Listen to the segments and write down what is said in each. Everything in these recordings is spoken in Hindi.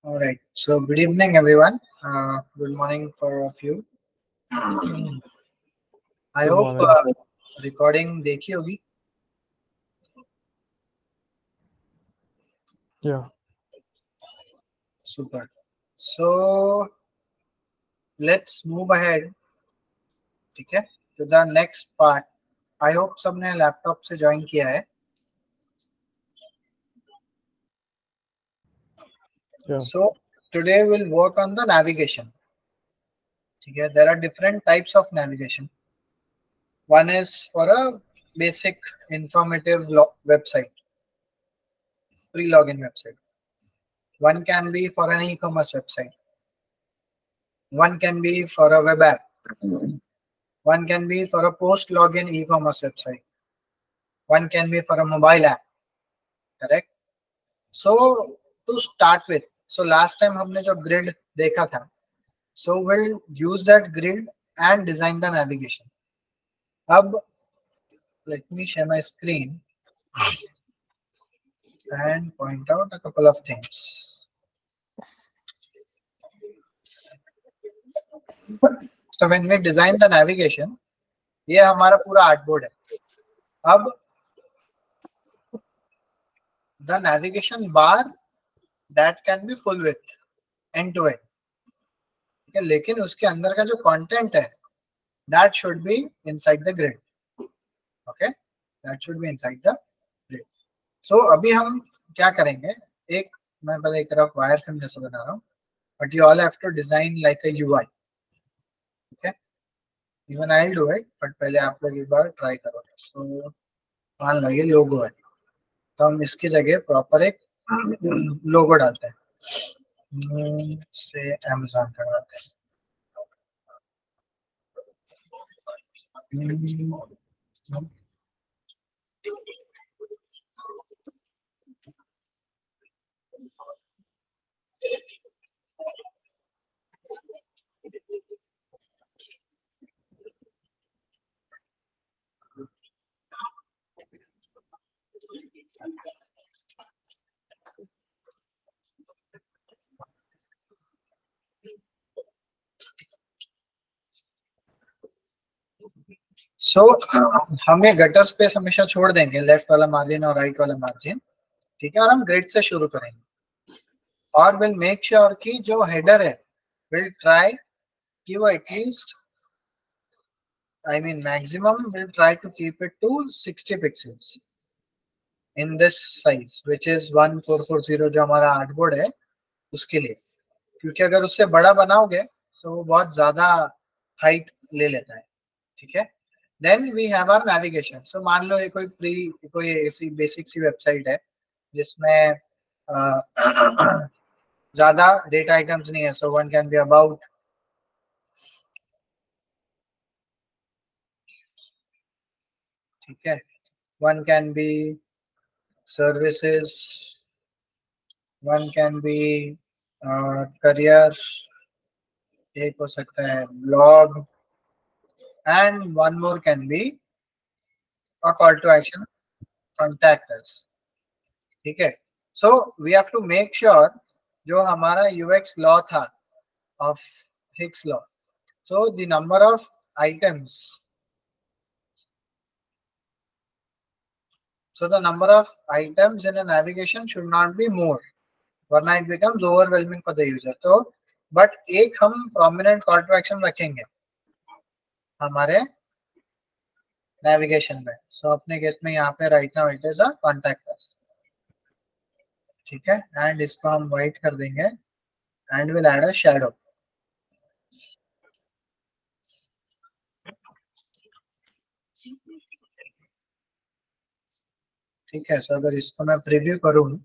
All right. So good evening, everyone. Good morning for a few. I Good hope morning. recording देखी होगी. Yeah. Super. So let's move ahead. ठीक है? To the next part. I hope सबने लैपटॉप से ज्वाइन किया है. Yeah. So today we'll work on the navigation. ठीक है? There are different types of navigation. One is for a basic informative website, pre-login website. One can be for an e-commerce website. One can be for a web app. One can be for a post-login e-commerce website. One can be for a mobile app. Correct? So to start with, so last time हमने जो grid देखा था, so we'll use that grid and design the navigation. अब let me share my screen and point out a couple of things. So when we design the navigation, ये हमारा पूरा आर्टबोर्ड है. अब the navigation bar that can be full width end to end. ठीक है, लेकिन उसके अंदर का जो कंटेंट है that should be inside the grid. Okay, that should be inside the grid. So अभी हम क्या करेंगे, एक मैं पहले एक रफ वायर फ्रेम जैसा बना रहा हूँ, but you all have to design like a UI. Okay, even I'll do it, but पहले आप लोग एक बार ट्राई करोगे. So मान लो ये लोगो है, तो हम इसकी जगह प्रॉपर एक लोगो डालते हैं, से Amazon का डालते हैं. सो हम ये गटर स्पेस हमेशा छोड़ देंगे, लेफ्ट वाला मार्जिन और राइट वाला मार्जिन. ठीक है, और हम ग्रिड से शुरू करेंगे और विल मेक श्योर कि जो हेडर है विल ट्राई कि वो at least maximum will try to keep it to 60 pixels in this size which is 1440 जो हमारा आर्टबोर्ड है उसके लिए, क्योंकि अगर उससे बड़ा बनाओगे तो वो बहुत ज्यादा हाइट ले लेता है. ठीक है, then we have our navigation. So मान लो ये कोई ऐसी बेसिक सी वेबसाइट है जिसमें ज्यादा डेटा आइटम्स नहीं है. So one can be about, ठीक है, one can be services, one can be career, एक हो सकता है blog, and one more can be a call to action, contact us. ठीक है, so we have to make sure जो हमारा यूएक्स लॉ था of Hick's law, so the number of items, so the number of items in a navigation should not be more, वरना it becomes overwhelming for the user. तो but एक हम prominent call to action रखेंगे हमारे navigation में. so अपने केस में यहाँ पे right now it is a contact us. ठीक है, and इसको हम white कर देंगे and we'll add a shadow. ठीक है, so अगर इसको मैं प्रीव्यू करूँ,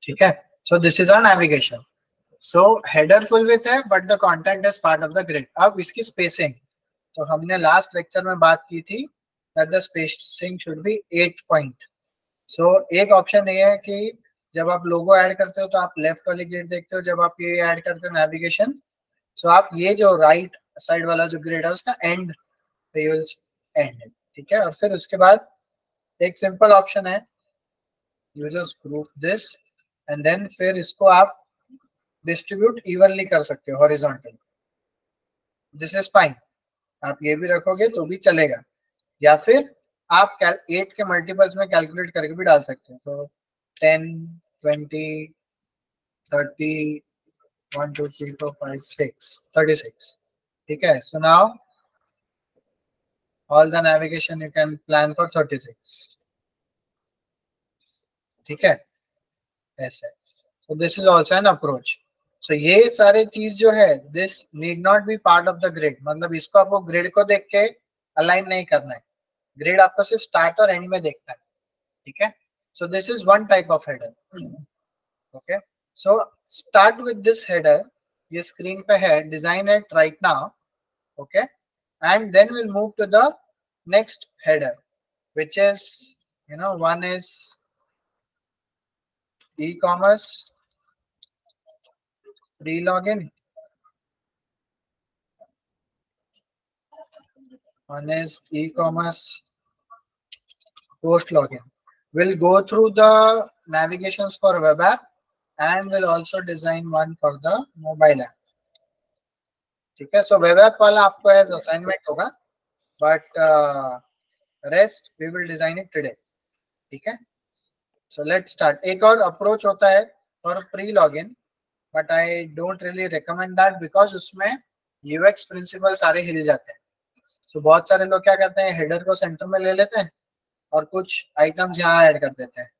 ठीक है, so this is our navigation. So header full width है but the content is part of the grid. अब इसकी spacing, तो हमने लास्ट लेक्चर में बात की थी that the spacing should be 8 point. So एक ऑप्शन ये है कि जब आप लोगो ऐड करते हो तो आप लेफ्ट वाली ग्रिड देखते हो, जब आप ये ऐड करते हो नेविगेशन, सो आप ये जो राइट साइड वाला जो ग्रिड है उसका एंड पे यूज एंड, ठीक है। और फिर उसके बाद एक सिंपल ऑप्शन है, you just group this and then फिर इसको आप डिस्ट्रीब्यूट इवनली कर सकते हो हॉरिजॉन्टली, दिस इज फाइन। आप ये भी रखोगे तो भी चलेगा, या फिर आप 8 के मल्टीपल्स में कैलकुलेट करके भी डाल सकते हो। तो 10, 20, 30, 1 2 3 4 5 6 36, ठीक है। So now all the navigation you can plan for 36, ठीक है, ऐसे। so this is also an approach। so ये सारे चीज जो है this need not be part of the grid, मतलब इसको आपको ग्रिड को देख के अलाइन नहीं करना है, ग्रिड आपको सिर्फ स्टार्ट और एंड में देखना है, ठीक है। so this is one type of header। okay, so start with this header, ये स्क्रीन पे है, design it right now, okay, and then we'll move to the next header, which is, one is e-commerce pre-login, one is e-commerce post login. We'll go through the navigations for web app and we'll also design one for the mobile app, ठीक है। so web app वाला आपको as assignment होगा, but rest we will design it today, ठीक है। so let's start। एक और approach होता है for pre-login, but I don't really recommend that because उसमें UX प्रिंसिपल सारे हिल जाते हैं। so बहुत सारे लोग क्या करते हैं, हेडर को सेंटर में ले लेते हैं और कुछ आइटम्स यहाँ ऐड कर देते हैं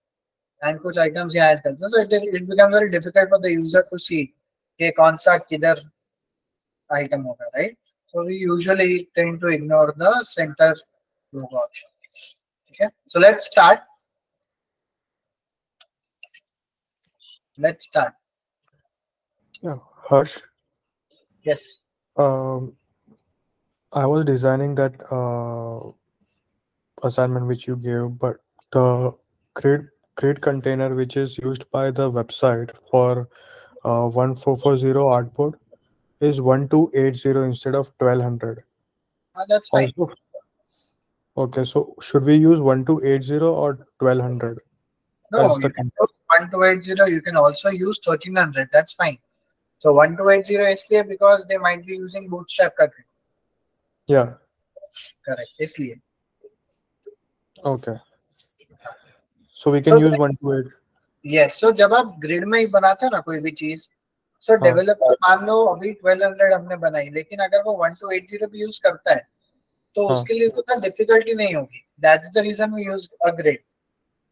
एंड कुछ आइटम्स यहाँ ऐड करते हैं, so it becomes very difficult for the user to see कि कौन सा किधर आइटम होगा, right. so we usually tend to ignore the center logo option, ठीक है। so let's start। Yeah, Harsh, yes, I was designing that assignment which you gave, but the grid container which is used by the website for 1440 artboard is 1280 instead of 1200. that's fine। Also, okay, so should we use 1280 or 1200 no, as the you can use 1280, you can also use 1300, that's fine। so 1280 इसलिए because they might be using bootstrap का grid, yeah, correct, इसलिए। okay, so we so can use 128. yes, so जब आप ग्रिड में ही बनाते हो ना कोई भी चीज, सो डेवलपर मान लो अभी 1200 हमने बनाई, लेकिन अगर वो 1280 भी यूज करता है तो उसके लिए तो उतना डिफिकल्टी नहीं होगी, that's the reason we use a grid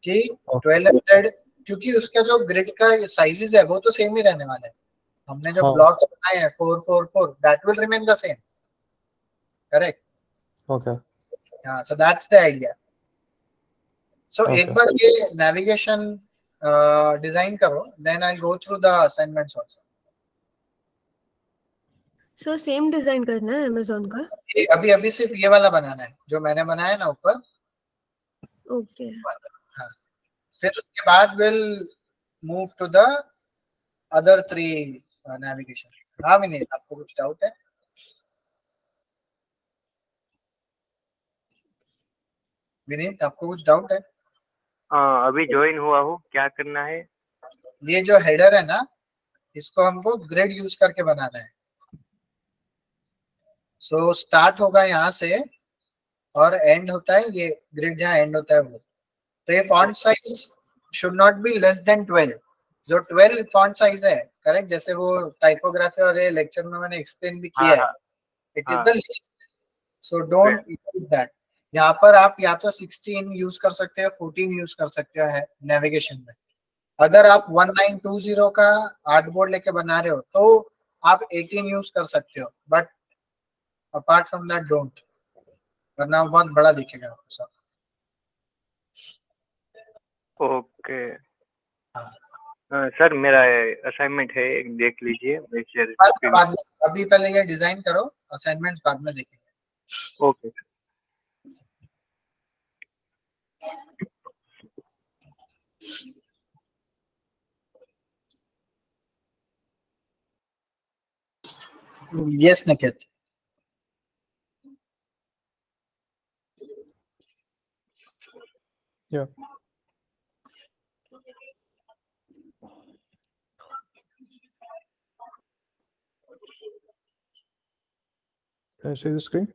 कि 1200, क्योंकि उसका जो ग्रिड का साइजेस है वो तो सेम ही रहने वाला है। हमने जो ब्लॉक्स बनाए हैं 444, that will remain the same, correct, Okay, हाँ, so that's the idea. So एक बार ये नेविगेशन डिजाइन करो, then I go through the assignments also. So same design करना है अमेज़न का? अभी अभी सिर्फ ये वाला बनाना है जो मैंने बनाया ना ऊपर, ओके। हाँ, फिर उसके बाद will move to the other 3 navigation. हाँ विनीत, आपको कुछ डाउट है? विनीत, आपको कुछ डाउट है? अभी ज्वाइन हुआ हूँ, क्या करना है? ये जो हेडर है ना, इसको हमको ग्रिड यूज करके बनाना है। सो स्टार्ट होगा यहाँ से और एंड होता है ये ग्रिड, जहाँ एंड होता है वो। तो ये font size should not be less than 12। जो 12 फॉन्ट साइज है, करेक्ट, जैसे वो टाइपोग्राफी और ये लेक्चर में मैंने एक्सप्लेन भी किया है, it is the least, so don't use that. यहाँ पर आप या तो 16 यूज कर सकते हो, 14 यूज कर सकते हो है नेविगेशन में। अगर आप 1920 का आर्टबोर्ड लेके बना रहे हो तो आप 18 यूज कर सकते हो, but apart from that don't, वरना बहुत बड़ा दिखेगा आपको सब। ओके सर, मेरा असाइनमेंट है, एक देख लीजिए। अभी पहले ये डिजाइन करो, असाइनमेंट्स बाद में देखेंगे। Okay Yes, Niket. Yeah. Can you see the screen?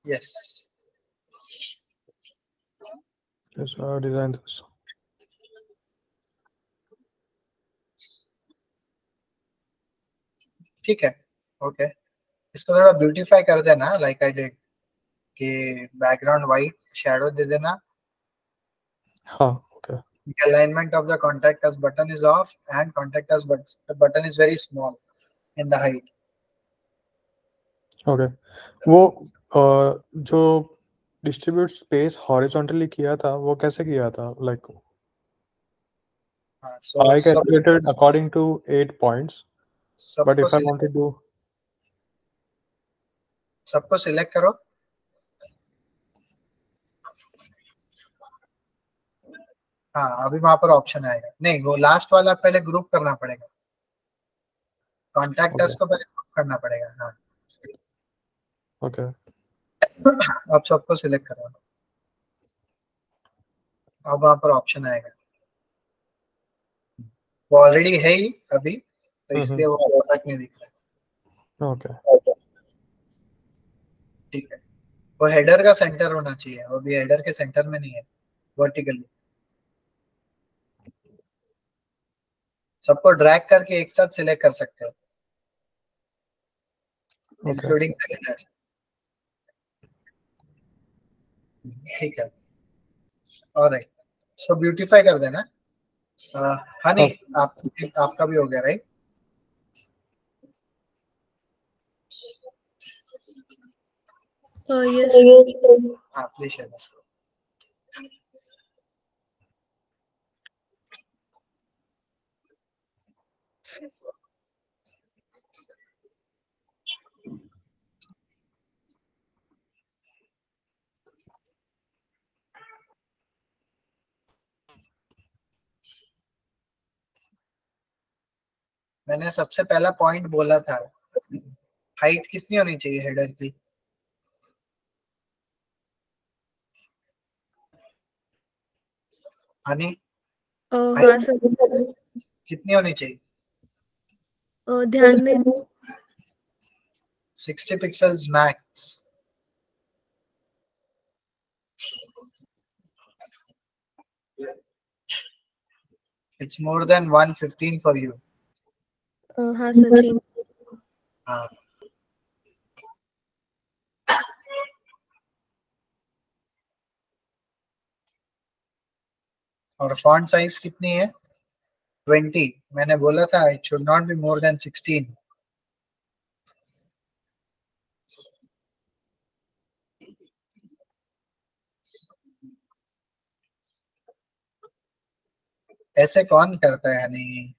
Yes. Yes, I designed this. ठीक है, ओके, इसको थोड़ा ब्यूटीफाई कर देना, लाइक आई डिड, कि बैकग्राउंड वाइट, शैडो दे देना. हाँ, okay. The alignment of the contact us button is off and contact us button is very small in the height. Okay. वो जो डिस्ट्रीब्यूट स्पेस हॉरिजॉन्टली किया था वो कैसे किया था? Like So I calculated according to 8 points, but सबको if I want to do select करो. हाँ, अभी वहां पर ऑप्शन आएगा. नहीं, वो लास्ट वाला पहले ग्रुप करना पड़ेगा. कॉन्टैक्ट अस को पहले ग्रुप करना पड़ेगा. हाँ, okay, अब सबको सिलेक्ट करो. अब वहां पर ऑप्शन आएगा. वो ऑलरेडी है ही अभी, तो इसलिए वो परफेक्ट नहीं दिख रहा okay, है. ठीक है, वो हेडर का सेंटर होना चाहिए, वो भी हेडर के सेंटर में नहीं है, वर्टिकली. सबको ड्रैग करके एक साथ सिलेक्ट कर सकते हो, okay. Including header. ठीक है, ऑलराइट. सो ब्यूटीफाई कर देना. हनी, आपका भी हो गया, राइट? Yes. हाँ, प्लीज शेयर दिस. मैंने सबसे पहला पॉइंट बोला था, हाइट कितनी होनी चाहिए हेडर की? हनी, हाँ सर, कितनी होनी चाहिए? ध्यान नहीं. 60 pixels max. It's more than 115 for you. हाँ सर, ठीक. हाँ. और फॉन्ट साइज कितनी है? 20. मैंने बोला था it should not be more than 16. ऐसे कौन करता है? नहीं,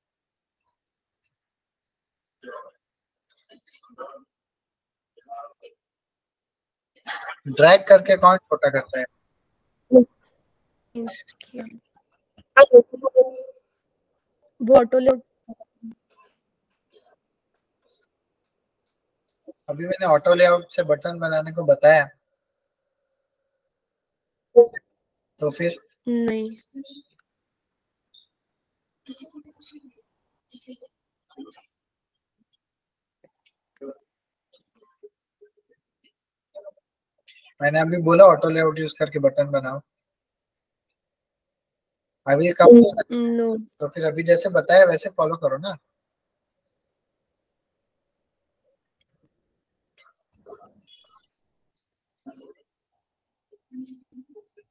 ड्रैग करके कौन छोटा करता है? वो ऑटो ले. अभी मैंने ऑटो लेआउट से बटन बनाने को बताया, तो फिर नहीं. मैंने अभी बोला ऑटो लेआउट यूज करके बटन बनाओ. अभी कब? नो. तो फिर अभी जैसे बताया वैसे फॉलो करो ना.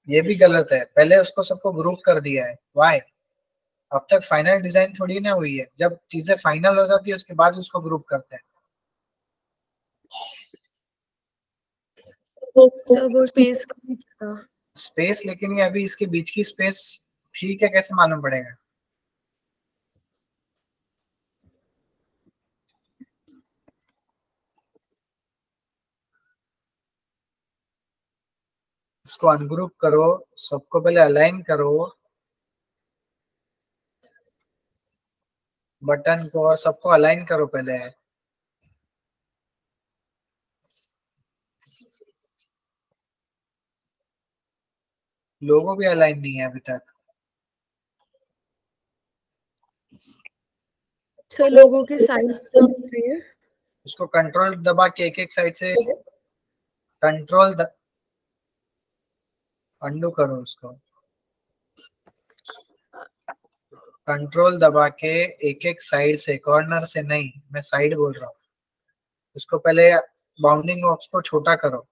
ये भी गलत है, पहले उसको सबको ग्रुप कर दिया है. व्हाई? अब तक फाइनल डिजाइन थोड़ी ना हुई है, जब चीजें फाइनल हो जाती है उसके बाद उसको ग्रुप करते हैं. सर वो स्पेस का. स्पेस, लेकिन ये अभी इसके बीच की स्पेस ठीक है, कैसे मालूम पड़ेगा? इसको अनग्रुप करो, सबको पहले अलाइन करो बटन को, और सबको अलाइन करो पहले। लोगो भी अलाइन नहीं है अभी तक। सर लोगों के साइड चाहिए। उसको कंट्रोल दबा के एक एक साइड से कंट्रोल अंडू करो। उसको कंट्रोल दबा के एक एक साइड से, कॉर्नर से नहीं, मैं साइड बोल रहा हूँ। उसको पहले बाउंडिंग बॉक्स को छोटा करो।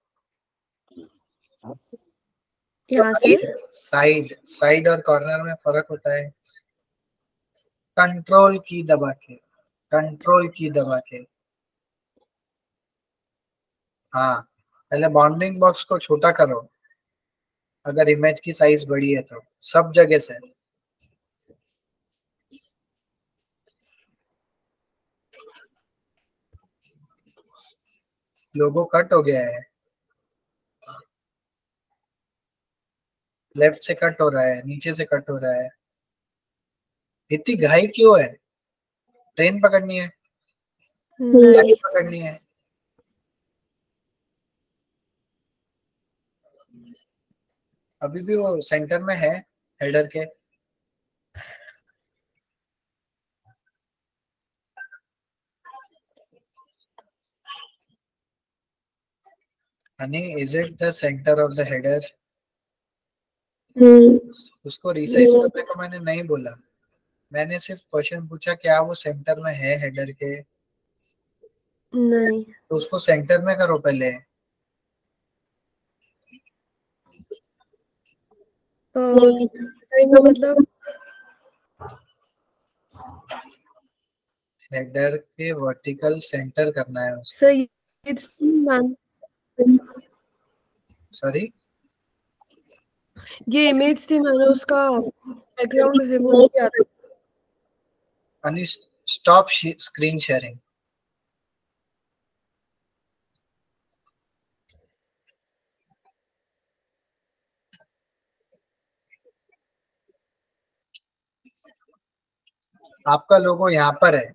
यहाँ से साइड साइड और कॉर्नर में फर्क होता है। कंट्रोल की दबा के, कंट्रोल की दबा के। हाँ, पहले बाउंडिंग बॉक्स को छोटा करो अगर इमेज की साइज बड़ी है तो, सब जगह से। लोगो कट हो गया है, लेफ्ट से कट हो रहा है, नीचे से कट हो रहा है। इतनी घाई क्यों है? ट्रेन पकड़नी है, नहीं। गाड़ी पकड़नी है। अभी भी वो सेंटर में है हेडर के। Honey, is it the centre of the header? उसको रिसाइज करने को मैंने नहीं बोला, मैंने सिर्फ क्वेश्चन पूछा क्या वो सेंटर में है हेडर के। नहीं। तो उसको सेंटर में करो पहले। टाइम में मतलब हेडर के वर्टिकल सेंटर करना है उसको। सर इट्स मैम, सॉरी, ये इमेज थी, मैंने उसका बैकग्राउंड रिमूव किया था। Honey stop screen sharing. आपका लोगो यहाँ पर है।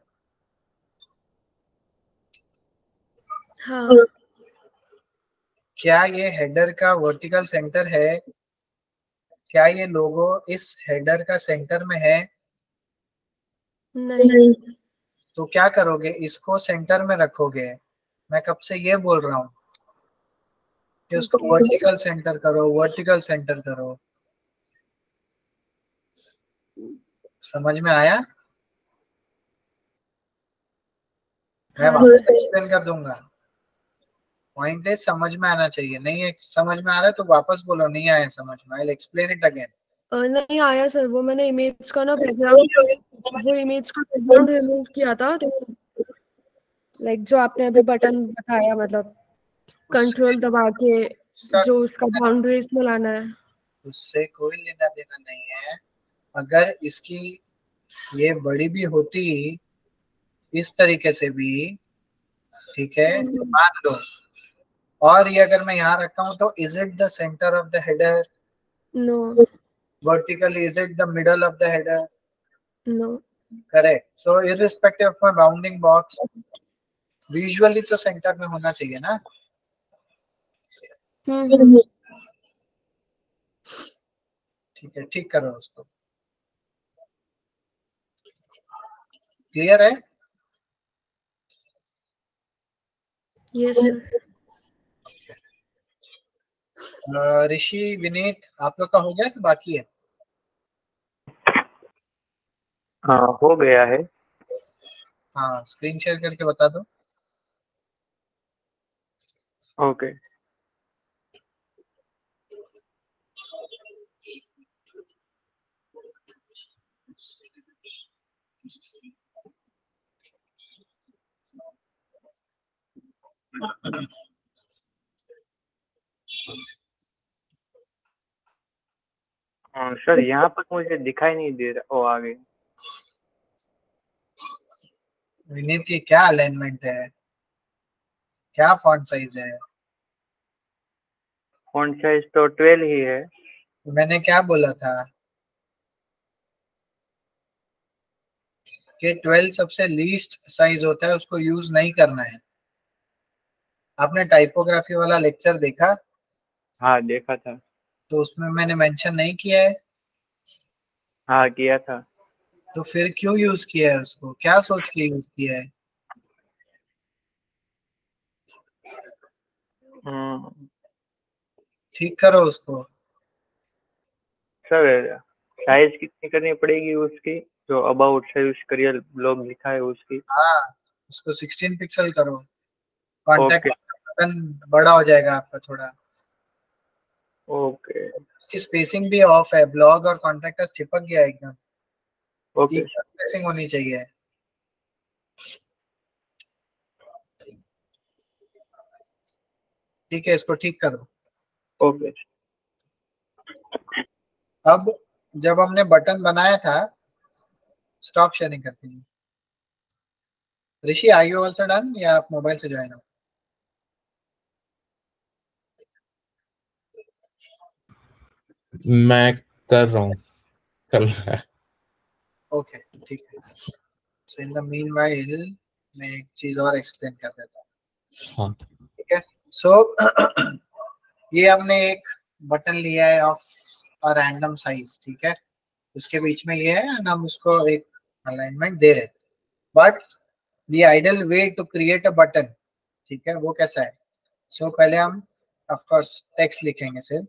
हाँ। क्या ये हेडर का वर्टिकल सेंटर है? क्या ये लोगो इस हेडर का सेंटर में है? नहीं। तो क्या करोगे, इसको सेंटर में रखोगे। मैं कब से ये बोल रहा हूँ कि उसको ओके। वर्टिकल सेंटर करो, वर्टिकल सेंटर करो। समझ में आया? मैं हाँ वापस सर। एक्सप्लेन कर दूंगा। पॉइंट है समझ में आना चाहिए। नहीं है समझ में आ रहा है तो वापस बोलो नहीं आया समझ में। I explain it again. नहीं आया सर, वो मैंने इमेज का ना बैकग्राउंड, वो इमेज का बैकग्राउंड रिमूव किया था, तो लाइक जो आपने अभी बटन बताया, मतलब उससे कंट्रोल दबा के उसका जो उसका बाउंड्रीज में लाना है। उससे कोई लेना देना नहीं है। अगर इसकी ये बड़ी भी होती इस तरीके से भी, ठीक है, मान लो, और ये अगर मैं यहाँ रखा हूँ तो is it the centre of the header? No. Vertically is it the middle of the header? No. Correct. So irrespective of my bounding box, visually तो सेंटर में होना चाहिए ना। हम्म। ठीक है, ठीक करो उसको। क्लियर है? Yes sir. ऋषि, विनीत, आप लोग का हो गया कि बाकी है? हाँ हो गया है। हाँ, स्क्रीन शेयर करके बता दो। ओके। सर यहाँ पर मुझे दिखाई नहीं दे रहा। ओ आगे। विनीत की क्या अलाइनमेंट है? क्या फॉन्ट साइज है? फॉन्ट साइज तो 12 ही है। मैंने क्या बोला था कि 12 सबसे लीस्ट साइज होता है, उसको यूज नहीं करना है। आपने टाइपोग्राफी वाला लेक्चर देखा? हाँ देखा था। तो उसमें मैंने मेंशन नहीं किया है, हाँ किया था। तो फिर क्यों यूज किया है उसको? क्या सोच के यूज किया है? हम्म, ठीक करो उसको। सर साइज कितनी करनी पड़ेगी उसकी, जो अबाउट सेल्स करियर ब्लॉग लिखा है उसकी? हाँ, उसको 16 पिक्सल करो। Contact okay. बटन बड़ा हो जाएगा आपका थोड़ा। ओके। उसकी स्पेसिंग भी ऑफ है, ब्लॉग और कॉन्टेक्ट चिपक गया एकदम। ओके। इक्वल स्पेसिंग होनी चाहिए। ठीक है, इसको ठीक करो। ओके। अब जब हमने बटन बनाया था, स्टॉप शेयरिंग करते हैं। ऋषि, आई यू ऑल्सो डन या आप मोबाइल से ज्वाइन हो? मैं कर रहा हूँ, चल रहा है। ओके, ठीक है। सो इन द मीनवाइल मैं एक चीज और एक्सप्लेन कर देता हूँ। हाँ, ठीक है। सो ये हमने एक बटन लिया है ऑफ अ रैंडम साइज, ठीक है। उसके बीच में ये है एंड हम उसको एक अलाइनमेंट दे रहे हैं। But the ideal way to create a button, ठीक है, वो कैसा है? सो पहले हम ऑफ कोर्स टेक्स्ट लिखेंगे सिर्फ।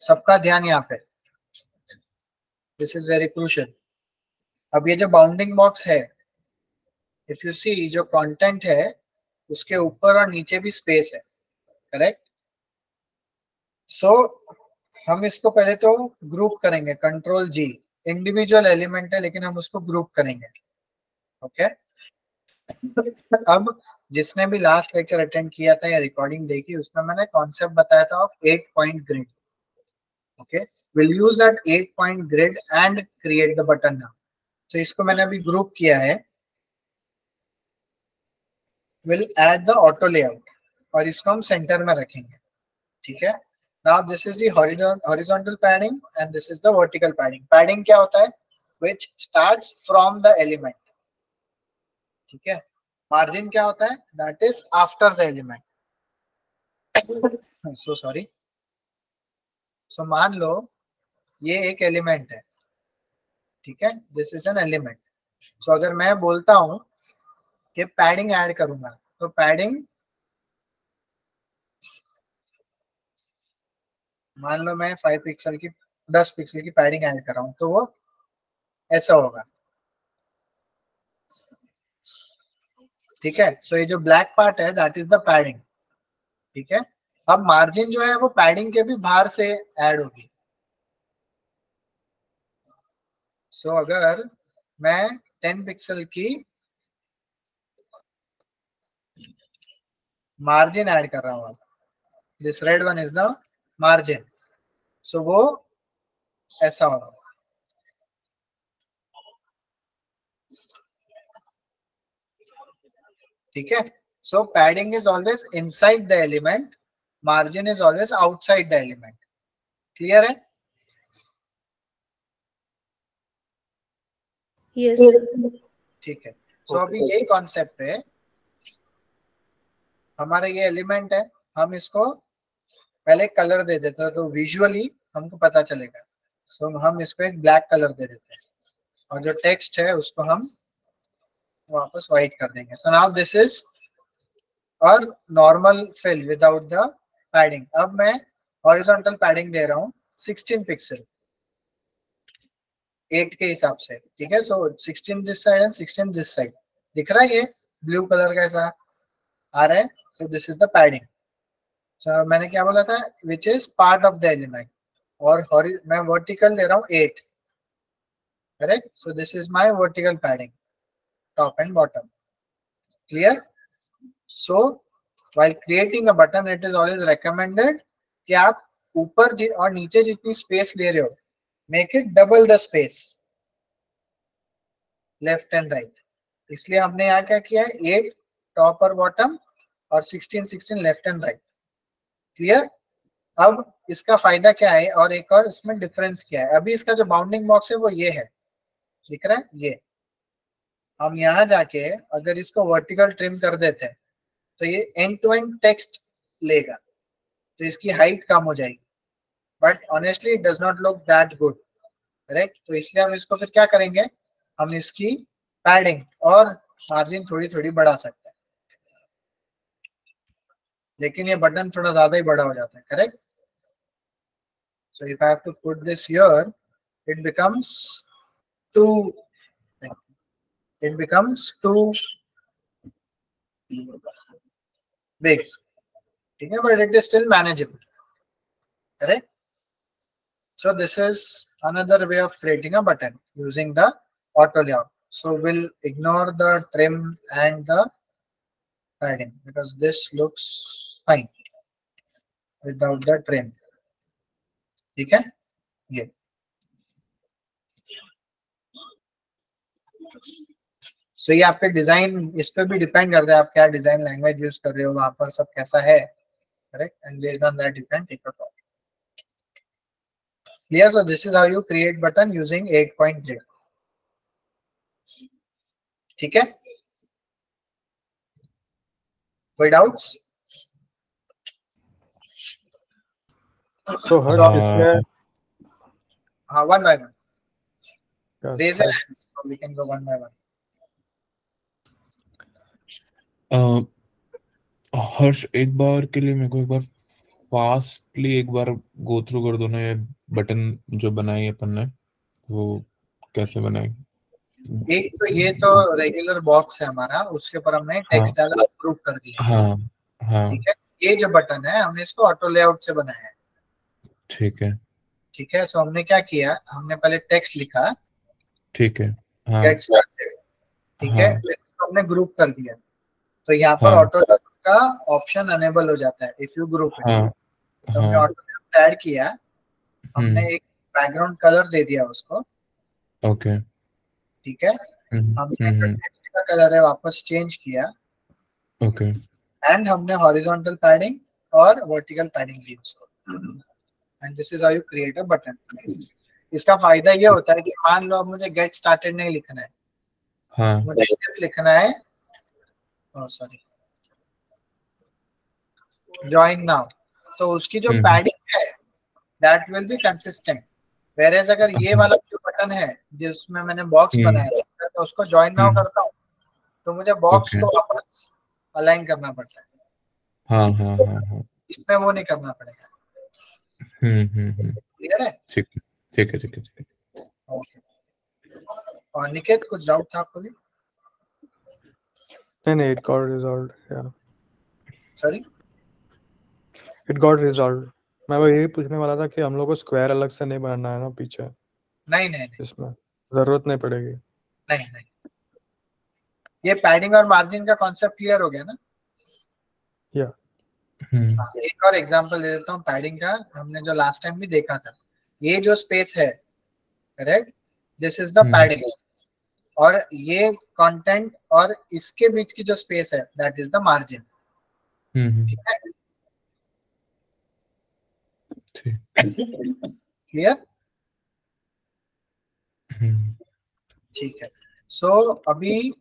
सबका ध्यान यहाँ पे, दिस इज वेरी क्रूशियल। अब ये जो बाउंडिंग बॉक्स है, इफ यू सी, जो कंटेंट है उसके ऊपर और नीचे भी स्पेस है, करेक्ट? सो हम इसको पहले तो ग्रुप करेंगे, कंट्रोल जी। इंडिविजुअल एलिमेंट है लेकिन हम उसको ग्रुप करेंगे। ओके। अब जिसने भी लास्ट लेक्चर अटेंड किया था या रिकॉर्डिंग देखी, उसमें मैंने कॉन्सेप्ट बताया था of 8 point grid. Okay, will use that 8 point grid and create the button now. तो इसको मैंने अभी ग्रुप किया है। Will add the auto layout और इसको हम सेंटर में रखेंगे, ठीक है। Now this is the horizontal padding and this is the vertical padding. Padding क्या होता है? Which starts from the element, ठीक है। मार्जिन क्या होता है? That is after the element. So sorry. So मान लो ये एक एलिमेंट है, ठीक है, this is an element. So अगर मैं बोलता हूं कि पैडिंग ऐड करूंगा, तो पैडिंग, मान लो मैं 5 पिक्सल की 10 पिक्सल की पैडिंग ऐड कर रहा हूं, तो वो ऐसा होगा, ठीक है। सो ये जो ब्लैक पार्ट है दैट इज द पैडिंग, ठीक है। अब मार्जिन जो है वो पैडिंग के भी बाहर से ऐड होगी। सो अगर मैं 10 पिक्सल की मार्जिन ऐड कर रहा हूँ, this red one is the margin, so वो ऐसा होगा, ठीक है। So padding is always inside the element, margin is always outside the element. Clear है? Yes. ठीक है। सो अभी यही कॉन्सेप्ट है। हमारा ये एलिमेंट है, हम इसको पहले कलर दे देते हैं तो विजुअली हमको पता चलेगा। सो हम इसको एक ब्लैक कलर दे देते हैं और जो टेक्स्ट है उसको हम वापस व्हाइट कर देंगे। So now this is our normal fill without the padding. अब मैं हॉरिजॉन्टल पैडिंग दे रहा हूँ 16 पिक्सल 8 के हिसाब से, ठीक है। सो 16 this side and 16 this side. दिख रहा है ये ब्लू कलर का ऐसा आ रहा है? So this is the padding. So मैंने क्या बोला था? Which is part of the element. और मैं वर्टिकल दे रहा हूँ 8, correct. So this is my vertical padding, top and bottom. Clear? So while creating a button it is always recommended कि आप ऊपर और नीचे जितनी स्पेस ले रहे हो, make it double the space left and right. इसलिए हमने यहाँ क्या किया है? 8 टॉप और बॉटम और 16 16 लेफ्ट एंड राइट। क्लियर? अब इसका फायदा क्या है और एक और इसमें डिफरेंस क्या है? अभी इसका जो बाउंडिंग बॉक्स है वो ये है, दिख रहा है ये। हम यहाँ जाके अगर इसको वर्टिकल ट्रिम कर देते हैं तो ये एंड टू एंड टेक्स्ट लेगा, तो इसकी हाइट कम हो जाएगी, but honestly it does not look that good, correct? तो इसलिए हम इसको फिर क्या करेंगे, हम इसकी पैडिंग और मार्जिन थोड़ी थोड़ी बढ़ा सकते हैं, लेकिन ये बटन थोड़ा ज्यादा ही बड़ा हो जाता है, correct? So if I have to put this here, it becomes too it becomes too big, ठीक है, but it is still manageable, correct? So this is another way of creating a button using the auto layout. So we'll ignore the trim and the padding because this looks fine without the trim, ठीक है? ये सो ये आपके डिजाइन इस पे भी डिपेंड करता है, आप क्या डिजाइन लैंग्वेज यूज कर रहे हो, वहां पर सब कैसा है, correct? And based on that you can take a call. Clear? So this is how you create button using 8.0. ठीक है? कोई doubts? So Harsh, इसमें हाँ, one by one. yes, Raise your hands so we can go one by one. हर्ष, एक बार के लिए मेरे को एक बार फास्टली एक बार गो थ्रू कर दो ना, ये बटन जो बनाई अपन ने वो कैसे बनाई? एक तो ये तो रेगुलर बॉक्स है हमारा, उसके ऊपर हमने टेक्स्ट डाला, ग्रुप कर दिया, हाँ हाँ ठीक है? ये जो बटन है हमने इसको ऑटो लेआउट से बनाया है, ठीक है ठीक है? सो हमने क्या किया, हमने पहले टेक्स्ट लिखा, ठीक है हाँ गेट स्टार्टेड, ठीक है? हाँ फिर इसको हमने ग्रुप कर दिया, तो यहाँ पर हाँ ऑटो का ऑप्शन अनेबल हो जाता है इफ यू ग्रुप इट. हाँ तो हमने हाँ ऑटो ऐड किया, हमने एक बैकग्राउंड कलर दे दिया उसको, ओके ठीक है? हमने जो टेक्स्ट का कलर है वापस चेंज किया, ओके एंड हमने हॉरिजॉन्टल पैडिंग और वर्टिकल पैडिंग दी उसको, and this is how you create a button. इसका फायदा ये होता है कि मान लो अब मुझे गेट स्टार्टेड नहीं लिखना है, हाँ मुझे सिर्फ लिखना है, सॉरी, ज्वाइन नाउ, तो उसकी जो पैडिंग है दैट विल बी कंसिस्टेंट. वेरेज अगर ये वाला जो बटन है जिसमें मैंने बॉक्स बनाया है, तो उसको ज्वाइन नाउ करता हूँ तो मुझे बॉक्स को वापस अलाइन करना पड़ता है, हाँ हाँ हाँ हाँ इसमें वो नहीं करना पड़ेगा. क्लियर है? ठीक है ठीक है ठीक है ठीक है. ओके. और निकेत, कुछ डाउट था आपको भी? नहीं, it got resolved. Yeah, sorry, it got resolved. मैं वो यही पूछने वाला था कि हम लोग को स्क्वायर अलग से नहीं बनाना है ना पीछे, नहीं नहीं नहीं इसमें जरूरत नहीं पड़ेगी. नहीं नहीं, ये पैडिंग और मार्जिन का कॉन्सेप्ट क्लियर हो गया ना? या एक और एग्जांपल दे देता हूँ पैडिंग का, हमने जो लास्ट टाइम भी देखा था, ये जो स्पेस है, correct, this is the padding, और ये कंटेंट और इसके बीच की जो स्पेस है दैट इज द मार्जिन, ठीक है? क्लियर? ठीक है. सो अभी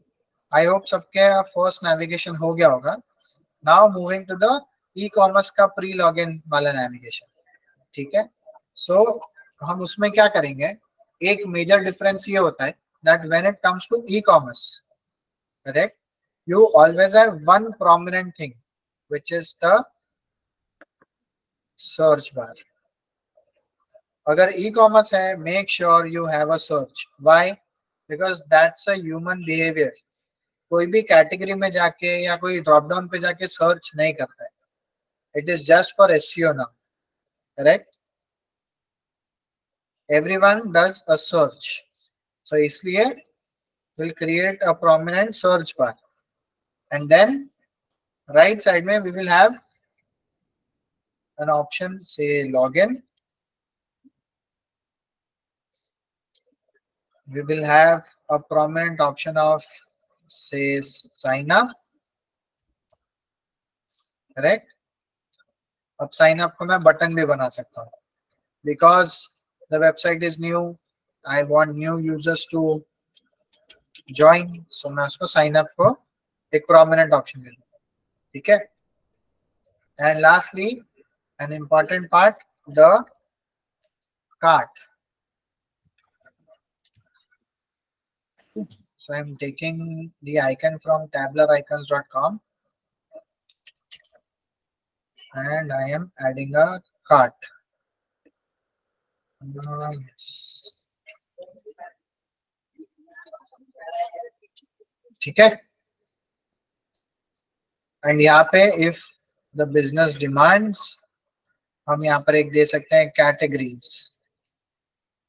आई होप सबके फर्स्ट नेविगेशन हो गया होगा. Now moving to the ecommerce का प्री लॉगिन वाला नेविगेशन, ठीक है? सो हम उसमें क्या करेंगे, एक मेजर डिफरेंस ये होता है that when it comes to ecommerce, correct, you always have one prominent thing which is the search bar. अगर ई कॉमर्स है, make sure you have a search. Why? Because that's a human behaviour. कोई भी कैटेगरी में जाके या कोई ड्रॉप डाउन पे जाके सर्च नहीं करता है, it is just for SEO now, correct? Everyone does a search, so इसलिए will create a prominent search bar, and then right side में we will have an option, say login. We will have a prominent option of, say, sign up, correct? अब साइन अप को मैं बटन भी बना सकता हूँ, because the website is new, I want new users to join, so मैं उसको साइन अप को एक प्रोमिनेंट ऑप्शन दे दूंगा, ठीक है। And lastly an important part, the cart. So I'm taking the icon from tablericons.com and I am adding a cart. Yes. ठीक है। एंड यहाँ पे इफ द बिजनेस डिमांड्स, हम यहाँ पर एक दे सकते हैं कैटेगरीज,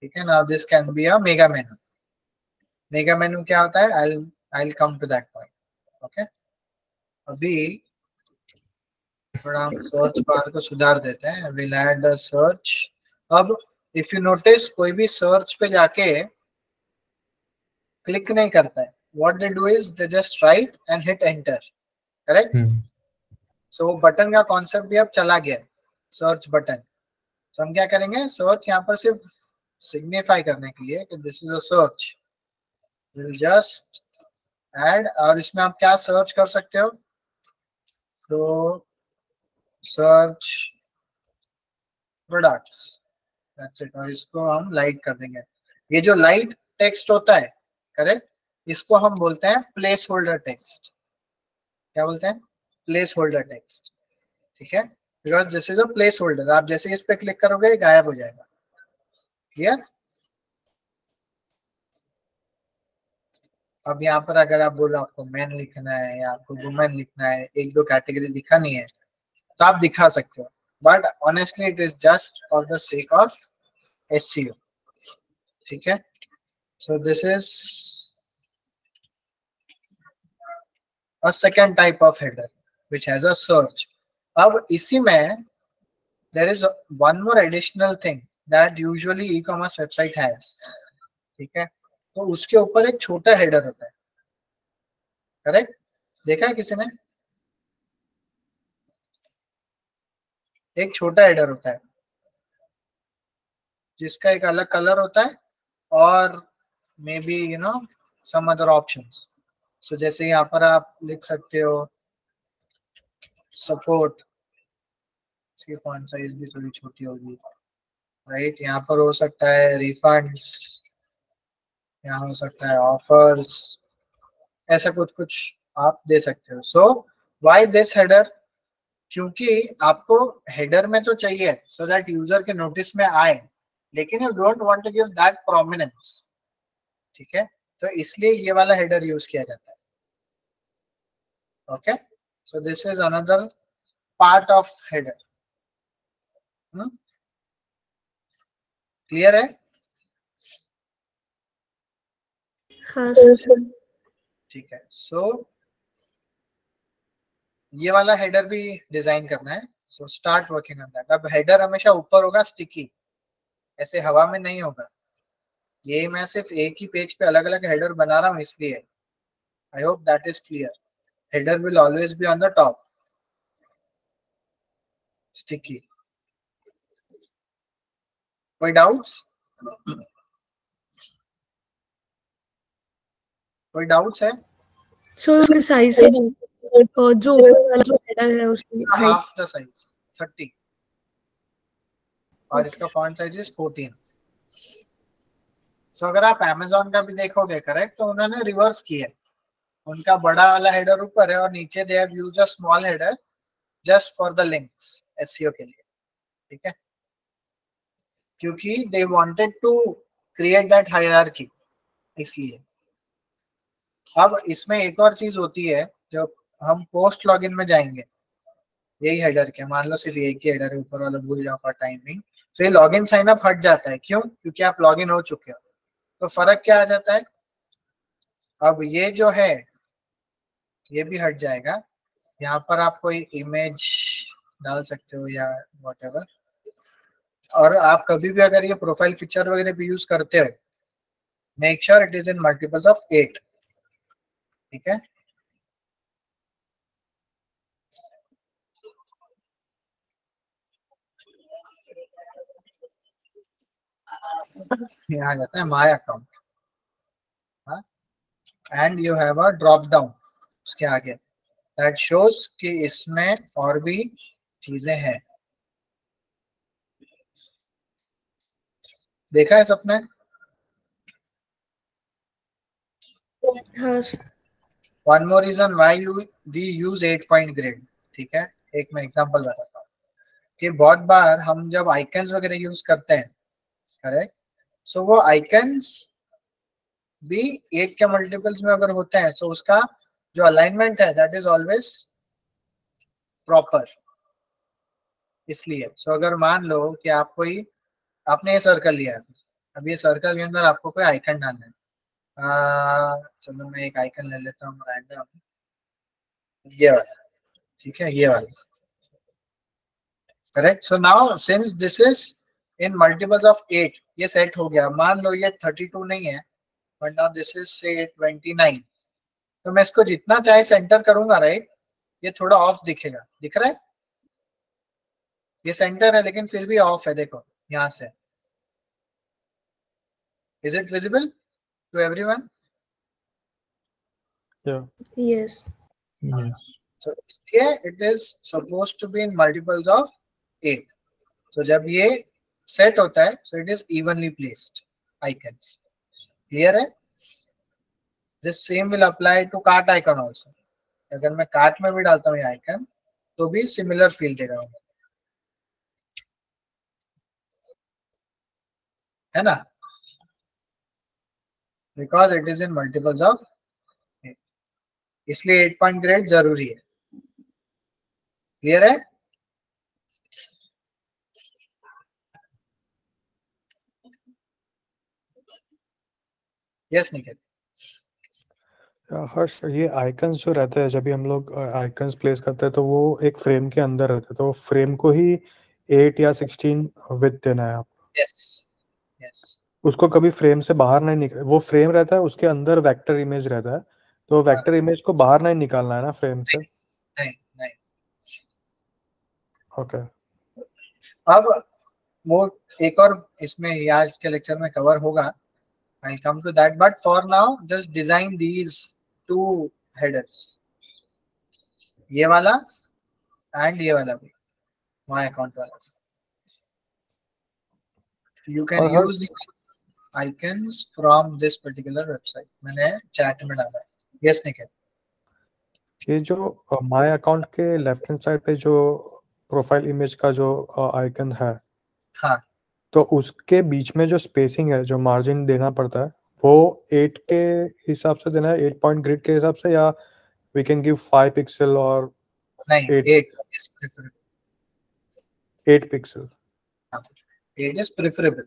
ठीक है ना। This can be a mega menu. Mega menu क्या होता है, I'll come to that point. Okay, अभी थोड़ा हम सर्च बार को सुधार देते हैं. Will add the search. अब इफ यू नोटिस, कोई भी सर्च पे जाके क्लिक नहीं करता है. What they do is they just right and hit enter, correct. So button का कॉन्सेप्ट भी अब चला गया, सर्च बटन. तो हम क्या करेंगे, सर्च यहाँ पर सिर्फ सिग्निफाई करने के लिए कि this is a search, will just add. और इसमें आप क्या सर्च कर सकते हो, तो सर्च प्रोडक्ट्स, दैट्स इट. और इसको हम लाइट कर देंगे. ये जो लाइट टेक्स्ट होता है, करेक्ट, इसको हम बोलते हैं प्लेस होल्डर टेक्स्ट. क्या बोलते हैं, प्लेस होल्डर टेक्स्ट, ठीक है. Because this is a place holder. आप जैसे इस पे क्लिक करोगे गायब हो जाएगा. क्लियर. अब यहाँ पर अगर आप बोलो आपको मैन लिखना है या आपको वुमेन लिखना है, एक दो कैटेगरी दिखानी है, तो आप दिखा सकते हो. But honestly it is just for the sake of SEO, ठीक है. So this is a second type of header which has a search. अब इसी में there is one more additional thing that usually e-commerce website has, ठीक है. तो उसके ऊपर एक छोटा हेडर होता है, करेक्ट. देखा है किसी ने, एक छोटा हेडर होता है जिसका एक अलग कलर होता है और maybe you know some other options. So जैसे यहाँ पर आप लिख सकते हो सपोर्ट, इसकी फॉन्ट साइज भी थोड़ी छोटी होगी, राइट. यहाँ पर हो सकता है रिफंड्स, यहाँ हो सकता है ऑफर्स, ऐसा कुछ कुछ आप दे सकते हो. सो व्हाई दिस हेडर, क्योंकि आपको हेडर में तो चाहिए सो दैट यूजर के नोटिस में आए, लेकिन you don't want to give that prominence, ठीक है. तो इसलिए ये वाला हेडर यूज किया जाता है. Okay, so this is another part of header. Clear है. हाँ सर. ठीक है. सो ये वाला हेडर भी डिजाइन करना है. So start working on that. अब हेडर हमेशा ऊपर होगा, स्टिकी, ऐसे हवा में नहीं होगा. ये मैं सिर्फ एक ही पेज पे अलग अलग हेडर बना रहा हूँ इसलिए. I hope that is clear. Header will always be on the top, sticky. कोई डाउट्स, कोई डाउट्स है. सो उसके साइज से जो ऊपर वाला जो हेडर है उसकी हाइट हाफ द साइज 30 और इसका फॉन्ट साइज इज 14. सो अगर आप Amazon का भी देखोगे, करेक्ट, तो उन्होंने रिवर्स किया है. उनका बड़ा वाला हेडर ऊपर है और नीचे they have used a small header just for the links, SEO के लिए, ठीक है. क्योंकि they wanted to create that hierarchy, इसलिए. अब इसमें एक और चीज होती है, जब हम पोस्ट लॉगिन में जाएंगे, यही हेडर के, मान लो सिर्फ एक ही हेडर है, ऊपर वाला भूल जाओ फॉर टाइमिंग. तो ये लॉगिन साइन अप हट जाता है. क्यों, क्योंकि आप लॉगिन हो चुके हो. तो फर्क क्या आ जाता है, अब ये जो है ये भी हट जाएगा. यहाँ पर आप कोई इमेज डाल सकते हो या व्हाटएवर. और आप कभी भी अगर ये प्रोफाइल पिक्चर वगैरह भी यूज करते हो, make sure it is in multiples of 8, ठीक है. यहाँ आ जाता है my account, and you have a drop down उसके आगे दैट शोज कि इसमें और भी चीजें हैं। देखा है सबने? हाँ one more reason why we use 8 point grid. ठीक है, एक मैं एग्जांपल बताता हूँ कि बहुत बार हम जब आइकन्स वगैरह यूज करते हैं, करेक्ट, सो वो आइकन्स भी 8 के मल्टीपल्स में अगर होते हैं तो उसका जो अलाइनमेंट है दैट इज ऑलवेज प्रॉपर। इसलिए सो अगर मान लो कि आप कोई, आपने ये सर्कल लिया है, अब ये सर्कल के अंदर आपको कोई आइकन डालना है। चलो मैं एक आइकन ले लेता हूँ रैंडम, ये वाला, ठीक है, ये वाला, correct. So now since this is in multiples of 8, ये सेट हो गया। मान लो ये 32 नहीं है, बट नाउ दिस इज से 29, तो मैं इसको जितना चाहे सेंटर करूंगा, राइट, ये थोड़ा ऑफ दिखेगा, दिख रहा है? ये सेंटर है लेकिन फिर भी ऑफ है, देखो यहाँ से। Is it visible to everyone? Yeah. Yes Yes. So इसलिए it is supposed to be in multiples of 8. So जब ये सेट होता है, so it is evenly placed icons. Clear है? This same will apply to cart icon also. अगर मैं कार्ट में भी डालता हूँ ये आइकन तो भी सिमिलर फील देगा, है ना? Because it is in multiples of 8. इसलिए 8 पॉइंट ग्रेड जरूरी है। क्लियर है? यस निखिल। हर्ष, ये आइकन्स जो रहते हैं, जब भी हम लोग आइकन्स प्लेस करते हैं तो वो एक फ्रेम के अंदर रहते हैं, तो फ्रेम को ही 8 या 16 विड्थ देना है आप। Yes yes. उसको कभी फ्रेम से बाहर नहीं निकल, वो फ्रेम रहता है, उसके अंदर वेक्टर इमेज रहता है, तो वेक्टर इमेज को बाहर नहीं निकालना है ना फ्रेम से। नहीं नहीं। ओके। अब वो एक और इसमें ये आज के लेक्चर में कवर होगा, I'll come to that, but for now just design these two headers, ये वाला and ये वाला भी, my account वाला। You can और हर्ष, use the icons from this particular website, मैंने चैट में डाला है। यस निखिल। ये जो माय अकाउंट के लेफ्ट हैंड साइड पे जो प्रोफाइल इमेज का जो आइकन है, हाँ, तो उसके बीच में जो स्पेसिंग है, जो मार्जिन देना पड़ता है, वो 8 के हिसाब से देना है, 8 पॉइंट ग्रिड के हिसाब से, या वी कैन गिव 5 पिक्सल और नहीं 8 8 is preferable। 8 pixel. 8 is preferable।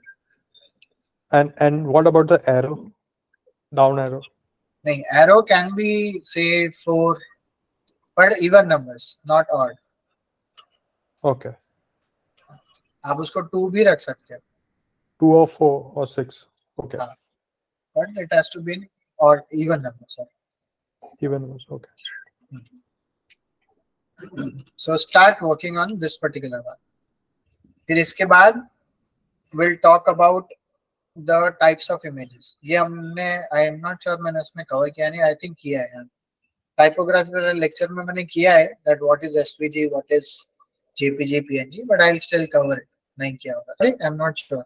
And what about the arrow, down arrow? नहीं, arrow can be say 4 but even numbers, not odd। Okay, आप उसको 2 भी रख सकते हो। 2 or 4 or 6. Okay, हाँ, but it has to be odd even numbers। even was okay. So start working on this particular one। फिर इसके बाद we'll talk about the types of images। ये हमने, I am not sure मैंने उसमें कवर किया नहीं, I think किया है। टाइपोग्राफी वाले लेक्चर में मैंने किया है that what is SVG, what is JPG, PNG, but I'll still cover it। नहीं किया होगा, right? I'm not sure।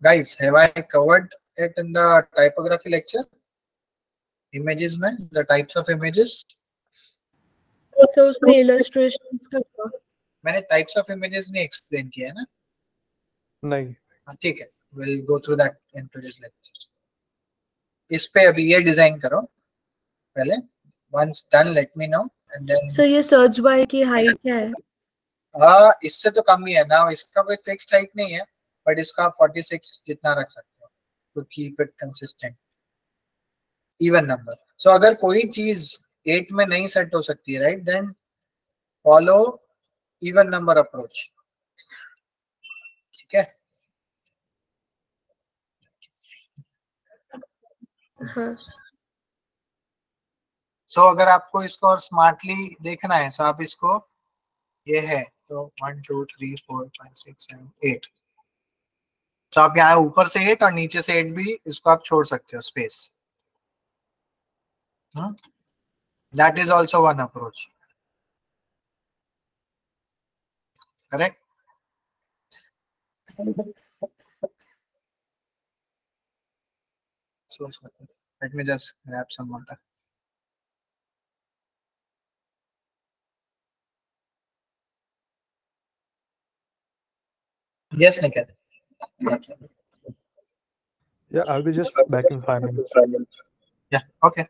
Guys, have I covered it in the typography lecture? Images में the types of images, सो उसमें इलस्ट्रेशंस का क्या? मैंने types of images नहीं explain किया है ना? नहीं, हाँ, ठीक है, we'll go through that in today's lecture। इस पे अभी ये डिजाइन करो पहले, once done let me know and then सो ये सर्च बाय की हाइट क्या है? इससे तो कम ही है ना, इसका कोई फिक्स्ड हाइट नहीं है, बट इसका आप 46 जितना रख सकते हो to keep it consistent, even number। so अगर कोई चीज 8 में नहीं सेट हो सकती है, right, then follow even number approach. ठीक है? हाँ सो अगर आपको इसको और स्मार्टली देखना है तो आप इसको, ये है तो 1 2 3 4 5 6 7 8, तो आप यहाँ ऊपर से 8 और नीचे से 8 भी इसको आप छोड़ सकते हो space. That is also one approach, correct. So let me just grab some water. Yes, Niket. Yeah, I'll be just back in 5 minutes. Yeah, okay.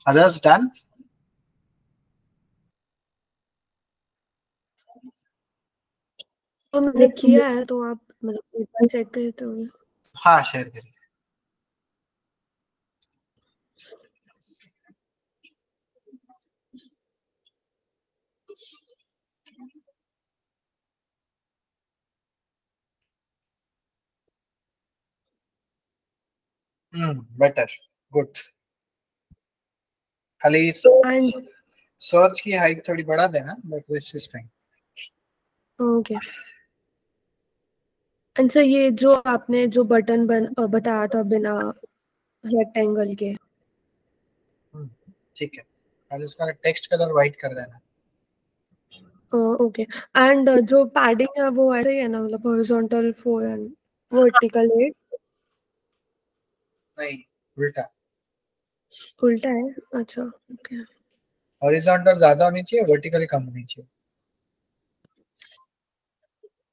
Others done? तो मैंने किया है, तो आप मतलब एक बार चेक करें तो। हाँ, शेयर करिए। Better, good. खाली एंड सर्च की हाइट थोड़ी बढ़ा देना, but this is fine. Okay. And sir, ये जो आपने जो बटन बताया था बिना रेक्टेंगल के, ठीक है, खाली इसका टेक्स्ट कलर व्हाइट कर देना। ओके। एंड जो पैडिंग है वो ऐसे ही है ना, मतलब हॉरिजॉन्टल 4 एंड वर्टिकल 8? नहीं, उल्टा। उल्टा है, अच्छा ओके। हॉरिजॉन्टल ज्यादा होनी चाहिए, वर्टिकल कम होनी चाहिए।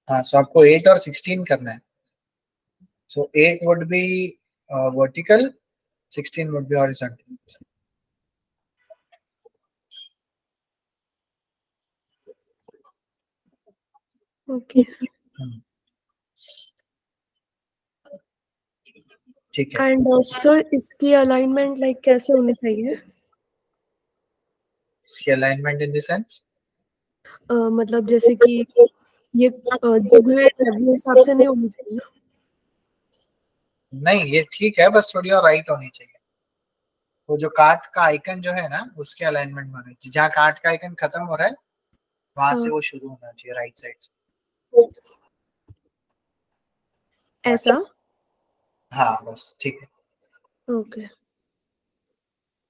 हाँ, सो आपको 8 और 16 करना है। सो 8 would be vertical, 16 would be horizontal. Okay. ठीक है। एंड सर, इसकी अलाइनमेंट लाइक कैसे होनी चाहिए? इसकी अलाइनमेंट इन द सेंस, मतलब जैसे कि ये जो ग्रिड है वो हिसाब से नहीं होनी चाहिए ना? नहीं ये ठीक है, बस थोड़ी और राइट होनी चाहिए। वो जो कार्ट का आइकन जो है ना, उसके अलाइनमेंट में होनी चाहिए। जहाँ कार्ट का आइकन खत्म हो रहा है वहां से हाँ, वो शुरू होना चाहिए, राइट साइड से। ऐसा? हाँ बस ठीक है। ओके।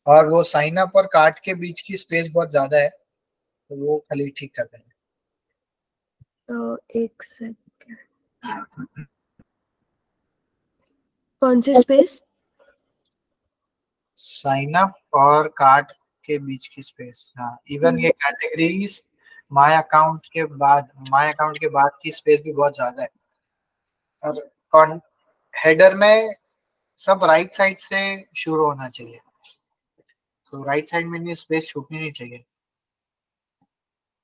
और वो साइन अप और कार्ट के बीच की स्पेस बहुत ज्यादा है, तो वो खाली ठीक कर देना। एक सेकंड, कौन सी स्पेस? साइन अप और कार्ट के बीच की स्पेस, हाँ। इवन ये कैटेगरीज माय अकाउंट के बाद की स्पेस भी बहुत ज्यादा है। और हेडर में सब राइट साइड से शुरू होना चाहिए, तो राइट साइड में स्पेस छूटनी नहीं चाहिए।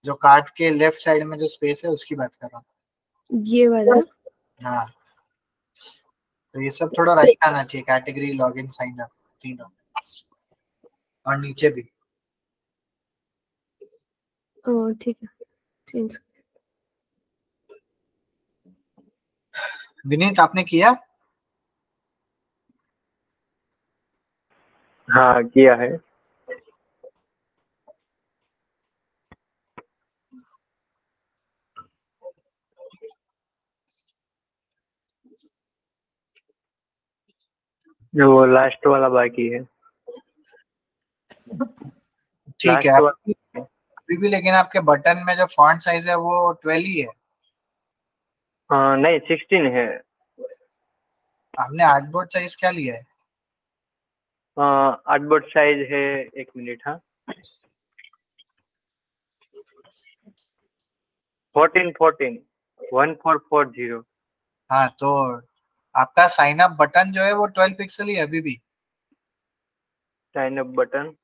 जो कार्ट के लेफ्ट साइड में जो स्पेस है उसकी बात कर रहा हूँ। ये वाला? हाँ, तो ये सब थोड़ा राइट आना चाहिए, कैटेगरी, लॉगिन, साइन अप, तीनों। और नीचे भी। ठीक है, चेंज। विनीत आपने किया? हाँ किया है। जो लास्ट वाला बाकी है। ठीक है। लास्ट वाला अभी भी लेकिन आपके बटन में जो फॉन्ट साइज है वो 12 ही है। नहीं 16 है। आपने आर्टबोर्ड साइज क्या लिया है? आर्टबोर्ड साइज है, 1 मिनट, हाँ, 1440। हाँ, तो आपका साइन अप बटन जो है वो 12 पिक्सल ही है अभी भी। Sign up button.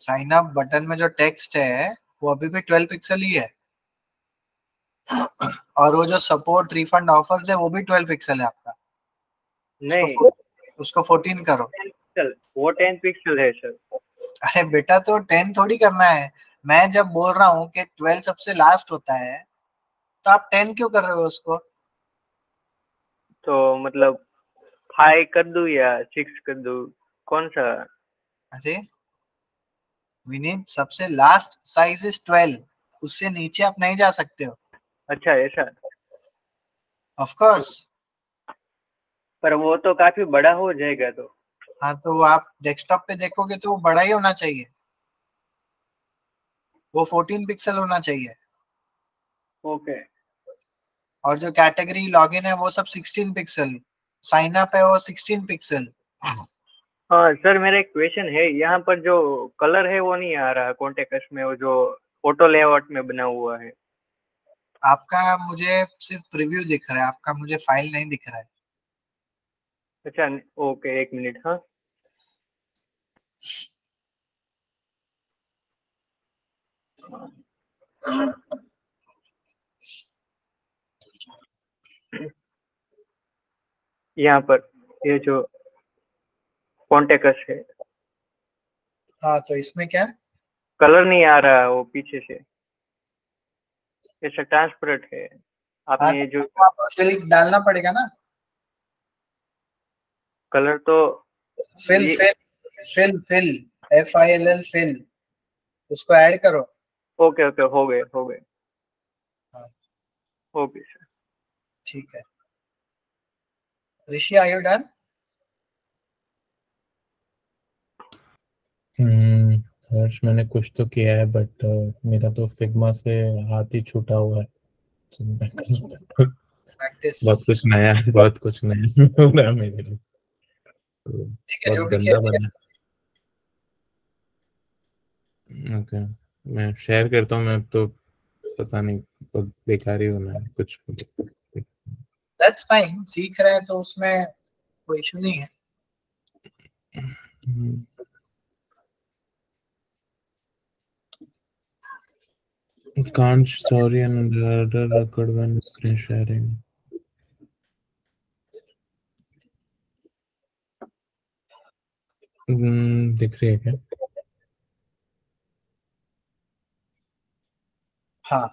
Sign up button में जो टेक्स्ट है वो अभी भी 12 पिक्सल ही है। और वो जो सपोर्ट, रिफंड, ऑफर्स है वो भी 12 पिक्सल है आपका। नहीं, उसको 14 करो। 10 पिक्सल, वो 10 पिक्सल है सर। अरे बेटा, तो 10 थोड़ी करना है। मैं जब बोल रहा हूँ कि 12 सबसे लास्ट होता है, तो आप 10 क्यों कर रहे हो उसको? तो मतलब 5 कर दूं या 6 कर दूं? कौन सा? अरे विनीत, सबसे लास्ट साइज इज 12, उससे नीचे आप नहीं जा सकते हो। अच्छा ऐसा। Of course. पर वो तो काफी बड़ा हो जाएगा तो। हाँ तो आप डेस्कटॉप पे देखोगे तो वो बड़ा ही होना चाहिए, वो 14 पिक्सल होना चाहिए। ओके। और जो कैटेगरी लॉगिन है वो सब 16 पिक्सल, साइन अप है वो 16 पिक्सल। हाँ सर, मेरा एक क्वेश्चन है, यहाँ पर जो कलर है वो नहीं आ रहा कॉन्टेक्स्ट में, वो जो ऑटो लेआउट में बना हुआ है। आपका मुझे सिर्फ प्रीव्यू दिख रहा है, आपका मुझे फाइल नहीं दिख रहा है। अच्छा ओके, एक मिनट। हाँ यहाँ पर ये जो कॉन्टेक्स्ट है, हाँ तो इसमें क्या है? कलर नहीं आ रहा वो पीछे से, ऐसा ट्रांसपेरेंट है। हाँ आपने जो तो आपको फिल डालना पड़ेगा ना। कलर तो फिल ये। Fill fill fill FILL fill, उसको ऐड करो। ओके ओके, हो गए हो गए। हाँ ओके सर। ठीक है। Rishi, are you done? Harsh, मैंने कुछ तो किया है बट मेरा तो फिग्मा से हाथ ही छूटा हुआ है, तो मैं प्रैक्टिस। बहुत कुछ नया है, बहुत कुछ नया हो रहा है मेरे लिए, तो ठीक है, बहुत जो भी गंदा किया। बना। ओके, मैं शेयर करता हूँ। मैं तो पता नहीं, बहुत बेकार ही होना है कुछ। दैट्स फाइन, सीख रहे हैं तो उसमें कोई इशू नहीं है। Can't sorry and other record when screen sharing. दिख रही है क्या? हाँ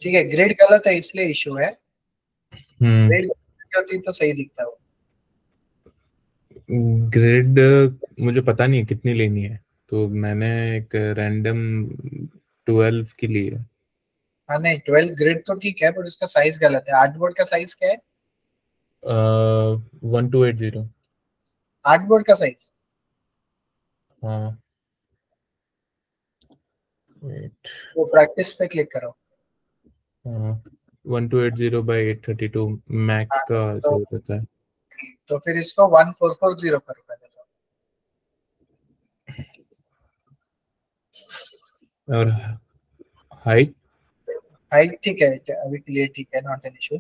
ठीक है, ग्रिड गलत है इसलिए इशू है। ग्रिड होती तो सही दिखता है वो। ग्रिड मुझे पता नहीं है कितनी लेनी है, तो मैंने एक रैंडम 12 की ली है। हाँ नहीं, 12 ग्रिड तो ठीक है पर उसका साइज गलत है। आर्टबोर्ड का साइज क्या है? 1280। आर्टबोर्ड का साइज? हाँ वेट, वो प्रैक्टिस पे क्लिक करो। हाँ 1280 by 832 मैक हाँ का तो जो रहता है। फिर इसको 1440 करो पहले तो। और हाइट? हाइट ठीक है, अभी के लिए ठीक है, नॉट एन इशू।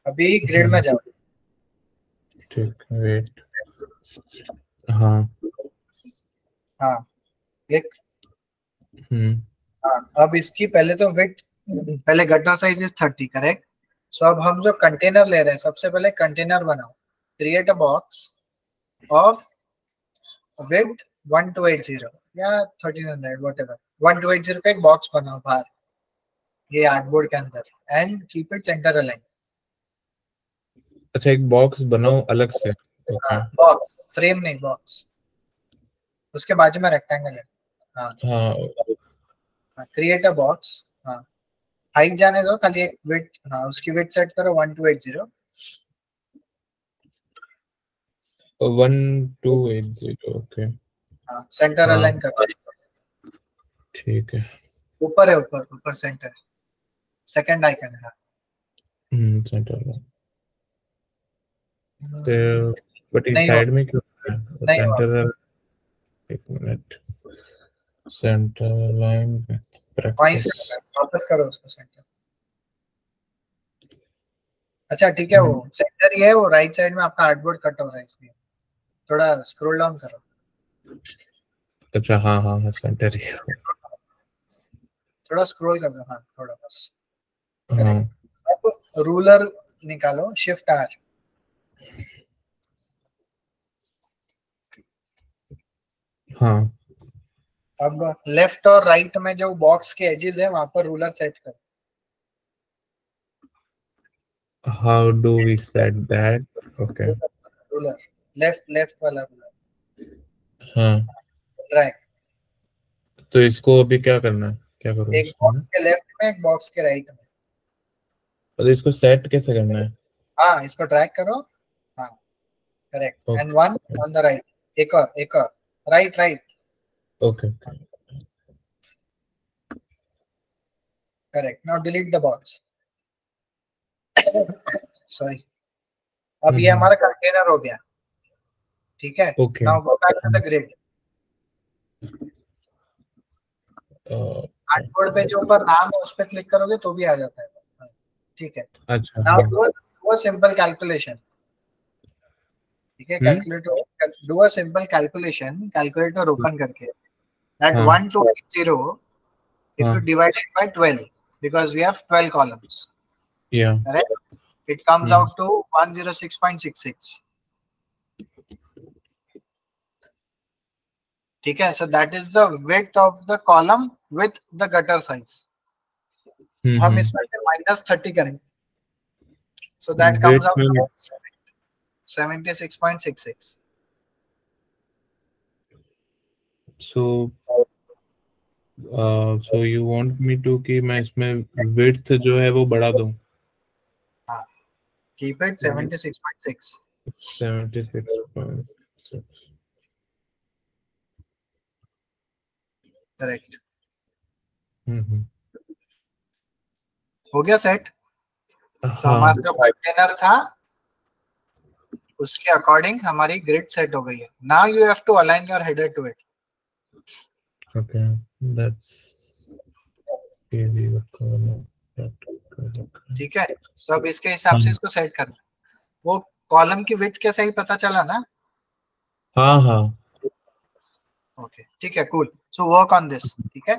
अभी ग्रिड में जाओ। ठीक, वेट। हाँ। हाँ क्लिक। हम्म हाँ अब इसकी पहले तो विड्थ, पहले गटर साइज इज 30 करेक्ट। सो अब हम जो कंटेनर ले रहे हैं, सबसे पहले कंटेनर बनाओ। Create a box of width 1280 या 1300 व्हाटएवर। 1280 का एक बॉक्स बनाओ बाहर, ये आर्टबोर्ड के अंदर, and keep it centre align. अच्छा, एक बॉक्स बनाओ अलग से। हाँ ओके। बॉक्स, फ्रेम नहीं बॉक्स, उसके बाजू में रेक्टेंगल है। हाँ हाँ क्रिएट अ बॉक्स। हाँ हाइट जाने दो, खाली एक विड्थ, हाँ उसकी विड्थ सेट करो 1280। 1280। ओके। हाँ सेंटर हाँ अलाइन करो। ठीक है। ऊपर है, ऊपर ऊपर सेंटर, सेकंड आइकन है। सेंटर में। हम्म, तो बट इस नहीं हो, साइड में क्यों है नहीं हो। सेंटर? एक मिनट, सेंटर लाइन वहीं प्रैक्टिस। से वापस करो उसको सेंटर। अच्छा ठीक है, वो सेंटर ही है, वो राइट साइड में आपका आर्टबोर्ड कट हो रहा है इसलिए। थोड़ा स्क्रॉल डाउन करो। अच्छा हाँ हाँ हाँ, सेंटर ही है। थोड़ा स्क्रॉल कर दो, हाँ थोड़ा बस। हाँ करेक्ट। अब रूलर निकालो, शिफ्ट आर। हाँ अब लेफ्ट और राइट में जो बॉक्स के एजेस है वहां पर रूलर सेट करो। How do we set that? Okay. Ruler, left वाला रूलर, हाँ, ड्रैग। तो इसको अभी क्या करना है? क्या करूँ एक इसको मैं? बॉक्स के लेफ्ट में, एक बॉक्स के राइट में। और इसको सेट कैसे करना है? हाँ, इसको ड्रैग करो। हाँ, correct, and okay one on the right. एक और, right right, okay. Correct. Now delete the box. Sorry. अब ये हम्म। हमारा कंटेनर हो गया, ठीक है। Okay. Now go back to the grid. Artboard पे जो ऊपर नाम है उस पर क्लिक करोगे तो भी आ जाता है, ठीक है। अच्छा नाउ हाँ। डू अ सिंपल कैलकुलेशन, ठीक है। Hmm. Calculator, do a simple calculation, calculator open करके at हाँ 1280, if you हाँ। divide it by 12, because we have 12 columns, या। correct, it comes hmm. out to 106.66, ठीक है। So that is the width of the column with the gutter size. हम हम्म। इसमें से -30 करेंगे, so that comes wait out में। to 76.66. So so you want me to कि मैं इसमें विड्थ जो है वो बढ़ा दूं? हाँ, keep it 76.6, 76.6। correct। हम्म। हो गया सेट। तो हाँ। हमारा जो कंटेनर था उसके अकॉर्डिंग हमारी ग्रिड सेट हो गई है। Now you have to align your header to it, okay, that's easy work. ठीक है। सब इसके हिसाब से हाँ इसको सेट करना। वो कॉलम की विड्थ कैसे ही पता चला ना। हाँ हाँ। ओके, ठीक है, cool. So work on this, ठीक है।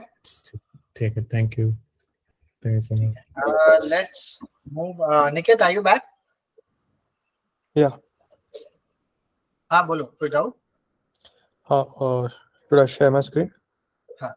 ठीक है, थैंक यू सो ठीक मच। है, let's move. Niket, are you back? Yeah. हाँ, बोलो, कोई डाउट? हाँ, और should I share my screen? हाँ।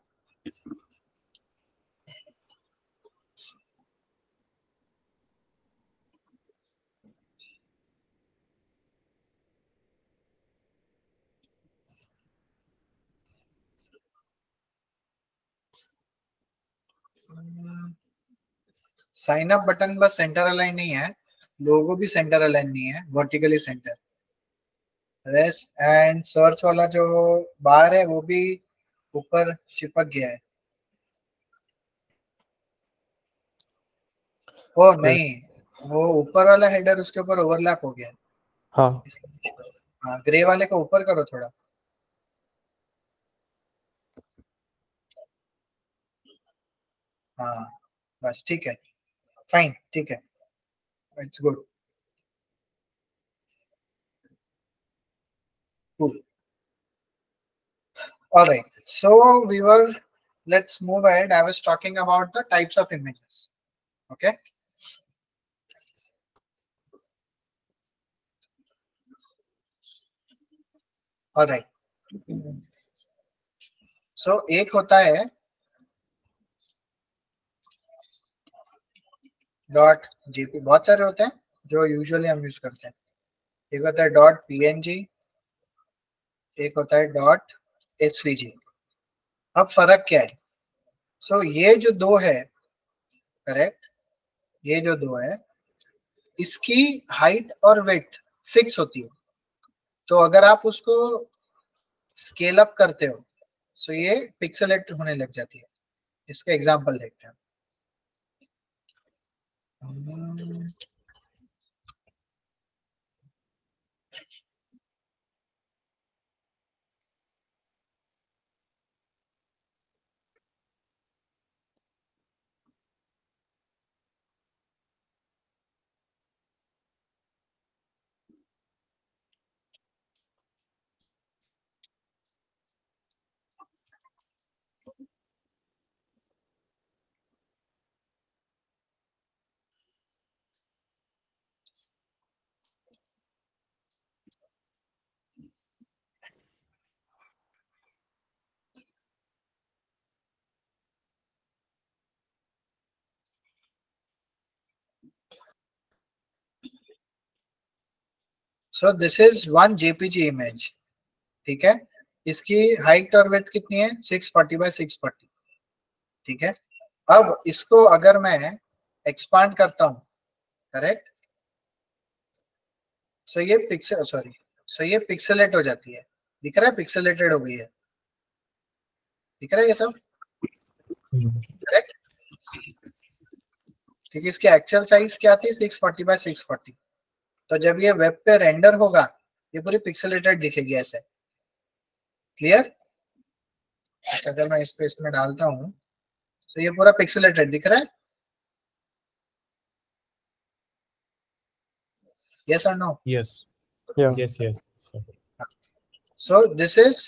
साइन अप बटन बस सेंटर अलाइन नहीं है, लोगो भी सेंटर अलाइन नहीं है, vertically centre. Rest and search वाला जो बार है वो भी ऊपर चिपक गया है। ओ नहीं, वो ऊपर वाला हेडर उसके ऊपर ओवरलैप हो गया है। हाँ। हाँ, ग्रे वाले को ऊपर करो थोड़ा। हाँ, बस ठीक है, फाइन, ठीक है, it's good, cool. Alright, so let's move ahead. I was talking about the types of images. Okay. Alright. So एक होता है डॉट जेपी, बहुत सारे होते हैं जो यूजुअली हम यूज करते हैं। एक होता है डॉट पीएनजी, एक होता है डॉट एसवीजी। अब फर्क क्या है? सो ये जो दो है, करेक्ट, ये जो दो है इसकी हाइट और विड्थ फिक्स होती है। तो अगर आप उसको स्केल अप करते हो सो ये पिक्सेलेट होने लग जाती है। इसका एग्जांपल देखते हैं। सो this is one JPG image, ठीक है। इसकी हाइट और विड्थ कितनी है, 640 बाय 640, ठीक है। अब इसको अगर मैं एक्सपांड करता हूं, करेक्ट, सो ये पिक्सल, सॉरी, सो ये पिक्सेलेट हो जाती है, दिख रहा है, पिक्सेलेटेड हो गई है, दिख रहा है ये सब, करेक्ट। क्योंकि इसकी एक्चुअल साइज क्या थी, 640 बाय 640। तो जब ये वेब पे रेंडर होगा, ये पूरी पिक्सेलेटेड दिखेगी ऐसे, क्लियर। अगर मैं इस पे इसमें डालता हूँ तो ये पूरा पिक्सेलेटेड दिख रहा है, यस और no? Yes. Yeah. Yes. Yes. Sir. So this is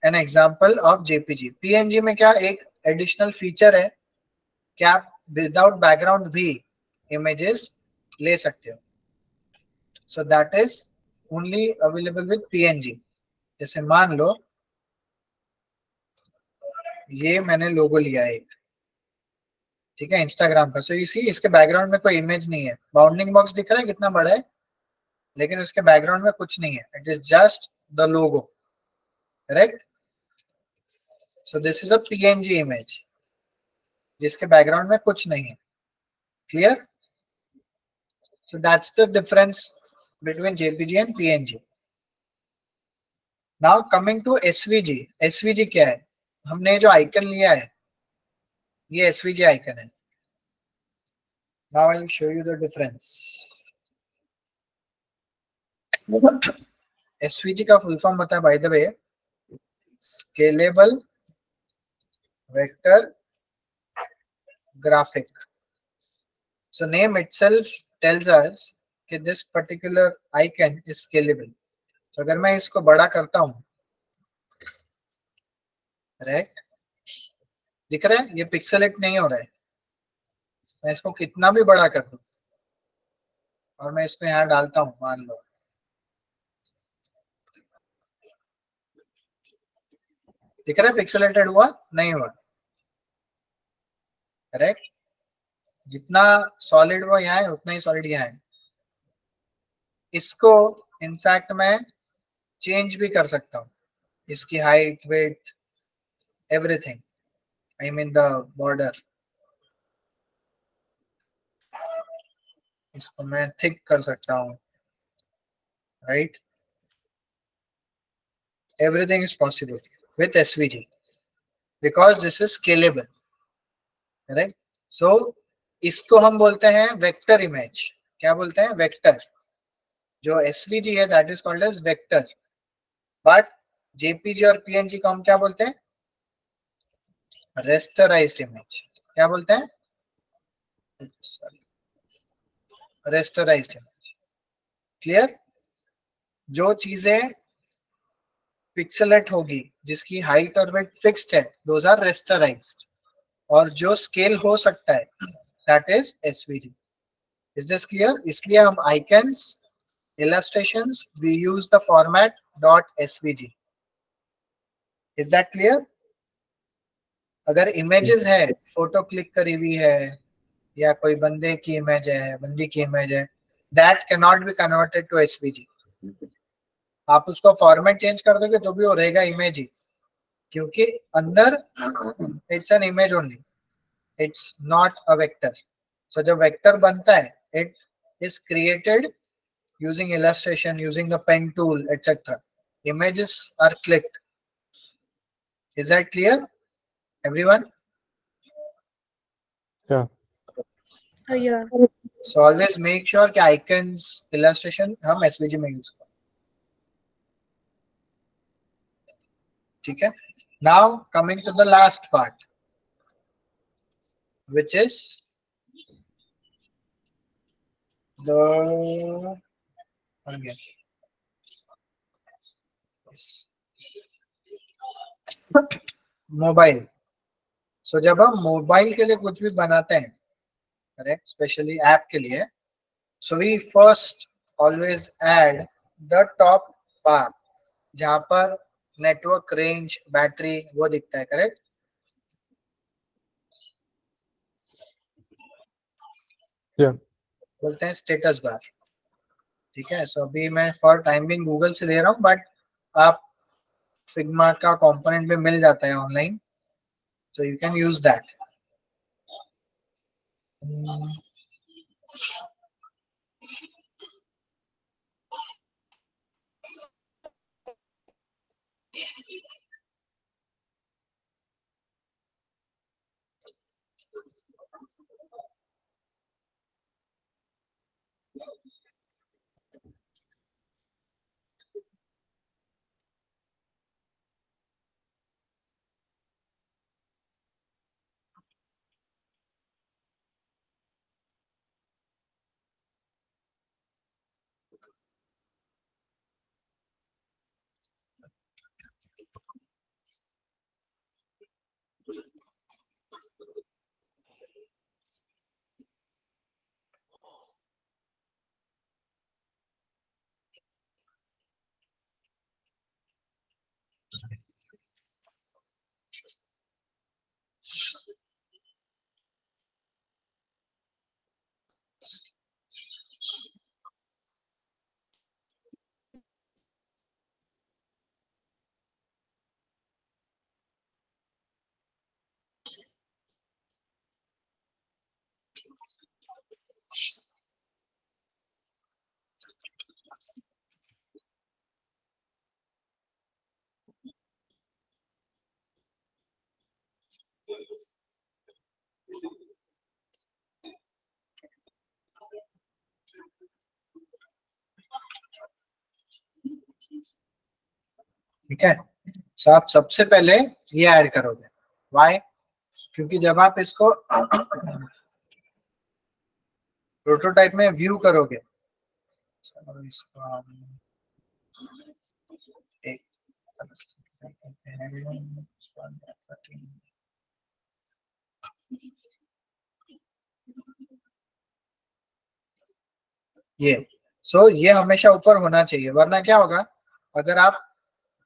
an example of JPG. PNG में क्या एक एडिशनल फीचर है कि आप विदाउट बैकग्राउंड भी इमेजेस ले सकते हो, सो that is only available with PNG. जैसे मान लो ये मैंने लोगो लिया है एक, ठीक है, इंस्टाग्राम का। सो यू सी इसके बैकग्राउंड में कोई इमेज नहीं है, बाउंडिंग बॉक्स दिख रहा है कितना बड़ा है, लेकिन उसके बैकग्राउंड में कुछ नहीं है, it is just the logo, correct. So this is a PNG image जिसके बैकग्राउंड में कुछ नहीं है, clear. So that's the difference between JPG and PNG. Now coming to SVG. SVG क्या है, हमने जो आइकन लिया है ये एसवीजी आइकन है। Now I will show you the difference. SVG का फुल फॉर्म होता है, by the way, scalable vector graphic. So name itself tells us कि this particular icon is scalable. So अगर मैं इसको बड़ा करता हूँ, करेक्ट, दिख रहा है ये पिक्सेलेट नहीं हो रहा है, मैं इसको कितना भी बड़ा कर दूं और मैं इसको यहाँ डालता हूँ, मान लो दिख रहा है पिक्सेलेटेड हुआ नहीं हुआ, करेक्ट। जितना सॉलिड वो यहाँ है उतना ही सॉलिड यहाँ है। इसको इनफैक्ट मैं चेंज भी कर सकता हूँ, इसकी height, weight, everything, I mean the border. इसको मैं थिक कर सकता हूँ, right. Everything is possible with SVG because this is scalable, correct? So इसको हम बोलते हैं वेक्टर इमेज। क्या बोलते हैं, वेक्टर। जो SVG है that is called as vector, but JPG और पीएनजी को हम क्या बोलते हैं, रेस्टराइज्ड इमेज। क्या बोलते हैं, रेस्टराइज्ड इमेज, क्लियर। जो चीजें पिक्सेलेट होगी, जिसकी हाइट और वेट फिक्स्ड है, दोज आर रेस्टराइज्ड। और जो स्केल हो सकता है that is SVG. Is this clear? इसलिए हम icons, illustrations we use the format .svg. is that clear? अगर इमेजेस है, फोटो क्लिक करी हुई है या कोई बंदे की इमेज है, बंदी की इमेज है, that cannot be converted to svg. आप उसको फॉर्मेट चेंज कर दोगे तो भी वो रहेगा इमेज ही, क्योंकि अंदर it's an image only, it's not a vector. So जब वेक्टर बनता है, it is created using illustration, using the pen tool, etc. Images are clicked. Is that clear, everyone? Yeah. Yeah. So always make sure कि icons, illustration हम SVG में use करें, ठीक है। Now coming to the last part, which is the again mobile. So जब हम मोबाइल के लिए कुछ भी बनाते हैं, करेक्ट, स्पेशली ऐप के लिए, so we first always add the top bar जहां पर नेटवर्क, रेंज, बैटरी वो दिखता है, करेक्ट। Yeah. बोलते हैं स्टेटस बार, ठीक है, सो अभी मैं फॉर टाइम बिंग गूगल से दे रहा हूँ, बट आप फिग्मा का कंपोनेंट में मिल जाता है online, so you can use that. ठीक है, सो आप सबसे पहले ये ऐड करोगे। वाई? क्योंकि जब आप इसको प्रोटोटाइप में व्यू करोगे, चलो इसको हम एक ये ये हमेशा ऊपर होना चाहिए, वरना क्या होगा, अगर आप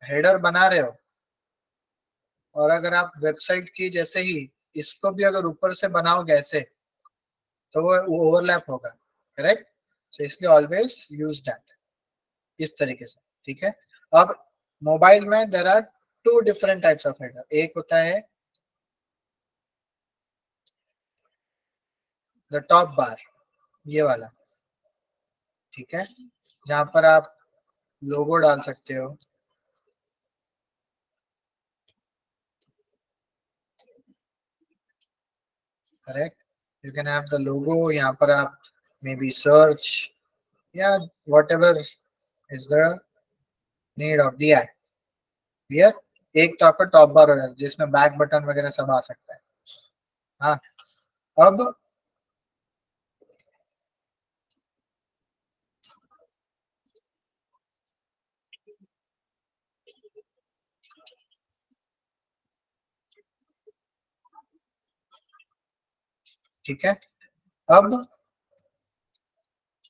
हेडर बना रहे हो और अगर आप वेबसाइट की जैसे ही इसको भी अगर ऊपर से बनाओगे ऐसे, तो वो ओवरलैप होगा, करेक्ट? सो इसलिए ऑलवेज यूज दैट इस तरीके से। ठीक है, अब मोबाइल में there are two different types of header. एक होता है द टॉप बार, ये वाला, ठीक है, जहां पर आप लोगो डाल सकते हो, correct? You can have the logo, यहाँ पर आप मे बी सर्च या whatever is the need of the ad here. एक तो आपका टॉप बार हो जाता है जिसमें बैक बटन वगैरह सब आ सकता है। हाँ, अब ठीक है, अब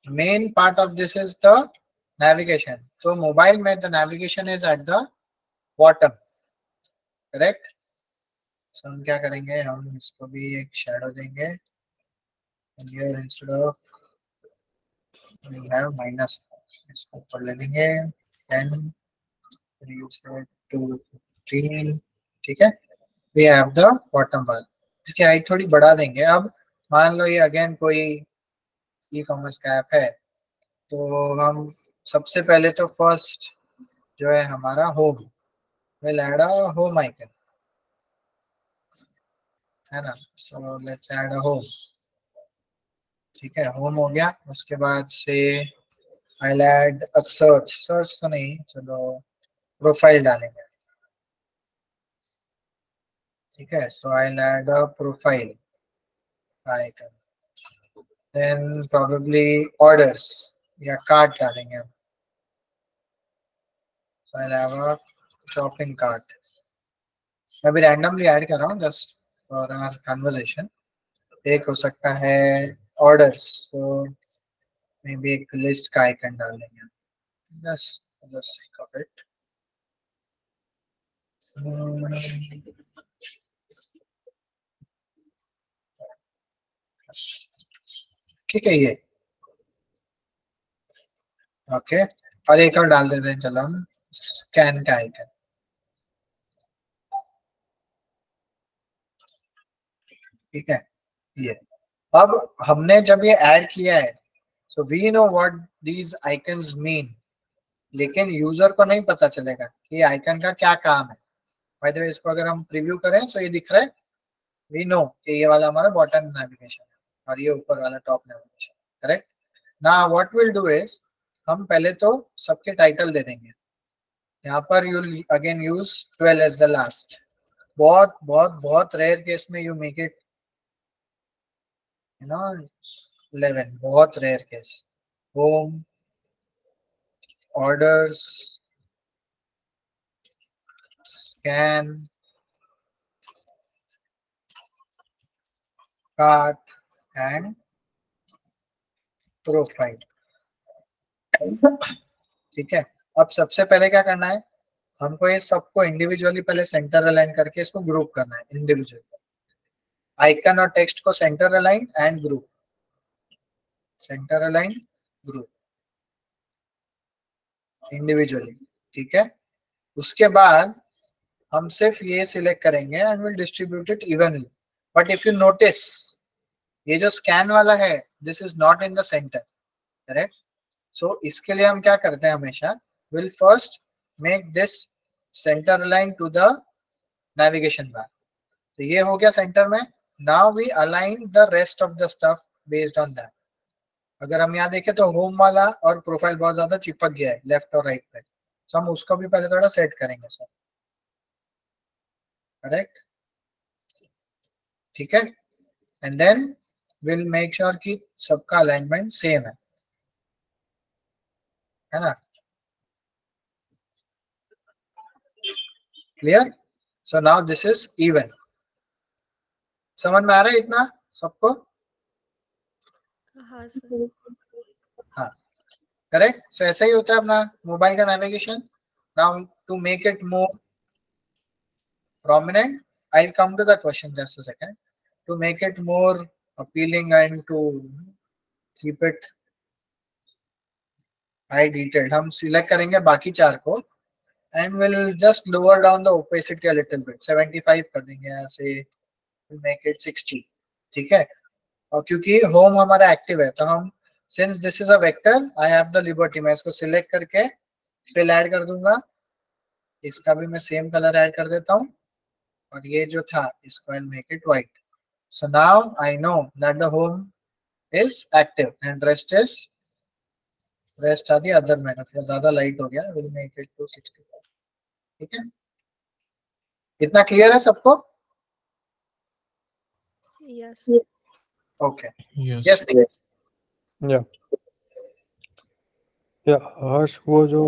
main part of this is the navigation. तो मोबाइल में the navigation is at the bottom, correct? So हम क्या करेंगे, हम इसको भी एक शैडो देंगे, here instead of we have minus, इसको ऊपर ले लेंगे 10, 215, ठीक है, we have the bottom bar। इसकी हाइट थोड़ी बढ़ा देंगे। अब मान लो ये अगेन कोई ई कॉमर्स का ऐप है, तो हम सबसे पहले तो फर्स्ट जो है हमारा home, will add a home icon, है ना? So let's add a home. ठीक है, होम हो गया। उसके बाद से I add a search, search तो नहीं, चलो प्रोफाइल डालेंगे। ठीक है, so I add a profile icon, then probably orders या कार्ट डालेंगे हम। So I have a shopping cart. मैं अभी रैंडमली ऐड कर रहा हूँ जस्ट फॉर आवर कन्वर्सेशन। एक हो सकता है ऑर्डर्स, तो मे बी एक लिस्ट का आइकन डाल देंगे, just just think of it. ठीक है, ये ओके, और एक और डाल देते हैं, चलो हम स्कैन का आइकन। ठीक है, ये अब हमने जब ये ऐड किया है, so we know what these icons mean, लेकिन यूजर को नहीं पता चलेगा कि आइकन का क्या काम है। बाय द वे, इसको अगर हम प्रीव्यू करें तो ये दिख रहा है, वी नो कि ये वाला हमारा बॉटम नेविगेशन है और ये ऊपर वाला top navigation, correct. Now what will do is, हम पहले तो सबके टाइटल दे देंगे। यहाँ पर you again use 12 as the last. बहुत बहुत बहुत रेयर केस में you make it you know 11, बहुत rare case. Home, orders, scan, cart and profile. ठीक है, अब सबसे पहले क्या करना है, हमको ये सबको इंडिविजुअली पहले सेंटर अलाइन करके इसको ग्रुप करना है इंडिविजुअली। आइकन और टेक्स्ट को centre align and group, centre align, group, individually. ठीक है, उसके बाद हम सिर्फ ये सिलेक्ट करेंगे and will distribute it evenly. But if you notice, ये जो स्कैन वाला है, this is not in the centre, correct. So इसके लिए हम क्या करते हैं हमेशा, will first make this centre align to the navigation bar. तो ये हो गया सेंटर में। Now we align the rest of the stuff based on that. अगर हम यहाँ देखें तो होम वाला और प्रोफाइल बहुत ज्यादा चिपक गया है लेफ्ट और राइट पे, तो हम उसको भी पहले थोड़ा सेट करेंगे सर, करेक्ट। ठीक है, and then will make sure कि सबका अलाइनमेंट सेम है ना। Clear. So now this is even. समझ में आ रहा है इतना सबको? हाँ सर। हाँ, करेक्ट। सो ऐसा ही होता है अपना मोबाइल का navigation. Now to make it more prominent, I'll come to the question just a second. To make it more appealing and to keep it high detailed, हम select करेंगे बाकी चार को and we'll just lower down the opacity a little bit, 75 कर देंगे यहाँ से, we'll make it 60। ठीक है, और क्योंकि home हमारा active है तो हम since this is a vector, I have the liberty, मैं इसको select करके fill add कर दूंगा, इसका भी मैं same color add कर देता हूँ, और ये जो था इसको I'll make it white। So now I know that the home is active and rest are the other मैंने थोड़ा ज्यादा लाइट हो गया, will make it to 65। ठीक है, इतना क्लियर है सबको? यस। Okay, Yes. यस। या या हर्ष, वो जो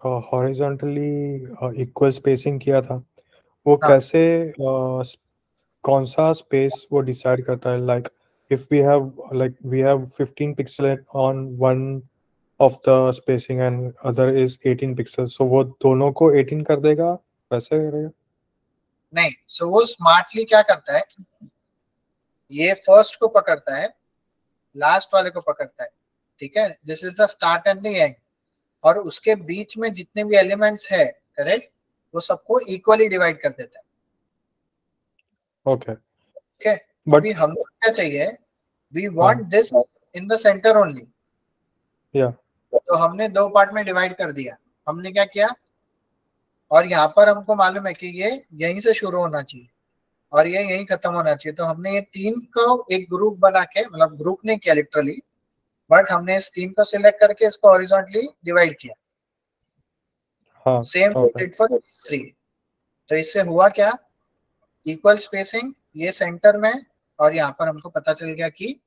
हॉरिजॉन्टली इक्वल स्पेसिंग किया था, वो हाँ, कैसे कौन सा स्पेस वो डिसाइड करता है? Like if we have 15 pixel on one of the spacing and other is 18 pixel, so वो दोनों को 18 कर देगा, वैसे करेगा? नहीं, सो वो स्मार्टली क्या करता है, ये फर्स्ट को पकड़ता है, लास्ट वाले को पकड़ता है। ठीक है, this is the start and the end, और उसके बीच में जितने भी एलिमेंट्स है, करेक्ट, वो सबको इक्वली डिवाइड कर देता है। ओके, ठीक है, बट अभी हमको क्या चाहिए, we want this in the center only. या तो हमने दो पार्ट में डिवाइड कर दिया। हमने क्या किया, और यहाँ पर हमको मालूम है कि ये यहीं से शुरू होना चाहिए और ये यहीं खत्म होना चाहिए, तो हमने ये तीन को एक ग्रुप बना के, मतलब ग्रुप नहीं किया लिटरली, बट हमने इस तीन को सिलेक्ट करके इसको हॉरिजॉन्टली डिवाइड किया। हाँ, सेम ओके, डिड फॉर 3। तो इससे हुआ क्या, इक्वल स्पेसिंग ये सेंटर में, और यहाँ पर हमको पता चल गया कि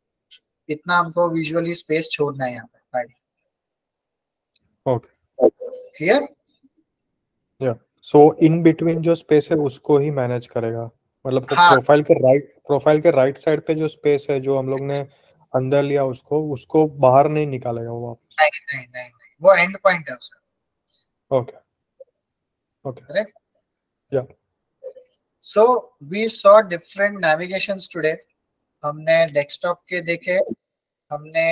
इतना हमको विजुअली स्पेस छोड़ना है यहाँ पर। Okay, clear. या सो इन बिटवीन जो स्पेस है उसको ही मैनेज करेगा, मतलब वो हाँ, प्रोफाइल के राइट साइड पे जो स्पेस है जो हम लोग ने अंदर लिया, उसको उसको बाहर नहीं निकालेगा वो वापस? नहीं नहीं नहीं नहीं, वो एंड पॉइंट है उसका। Okay, okay, correct. Yeah so we saw different navigations today. हमने डेस्कटॉप के देखे, हमने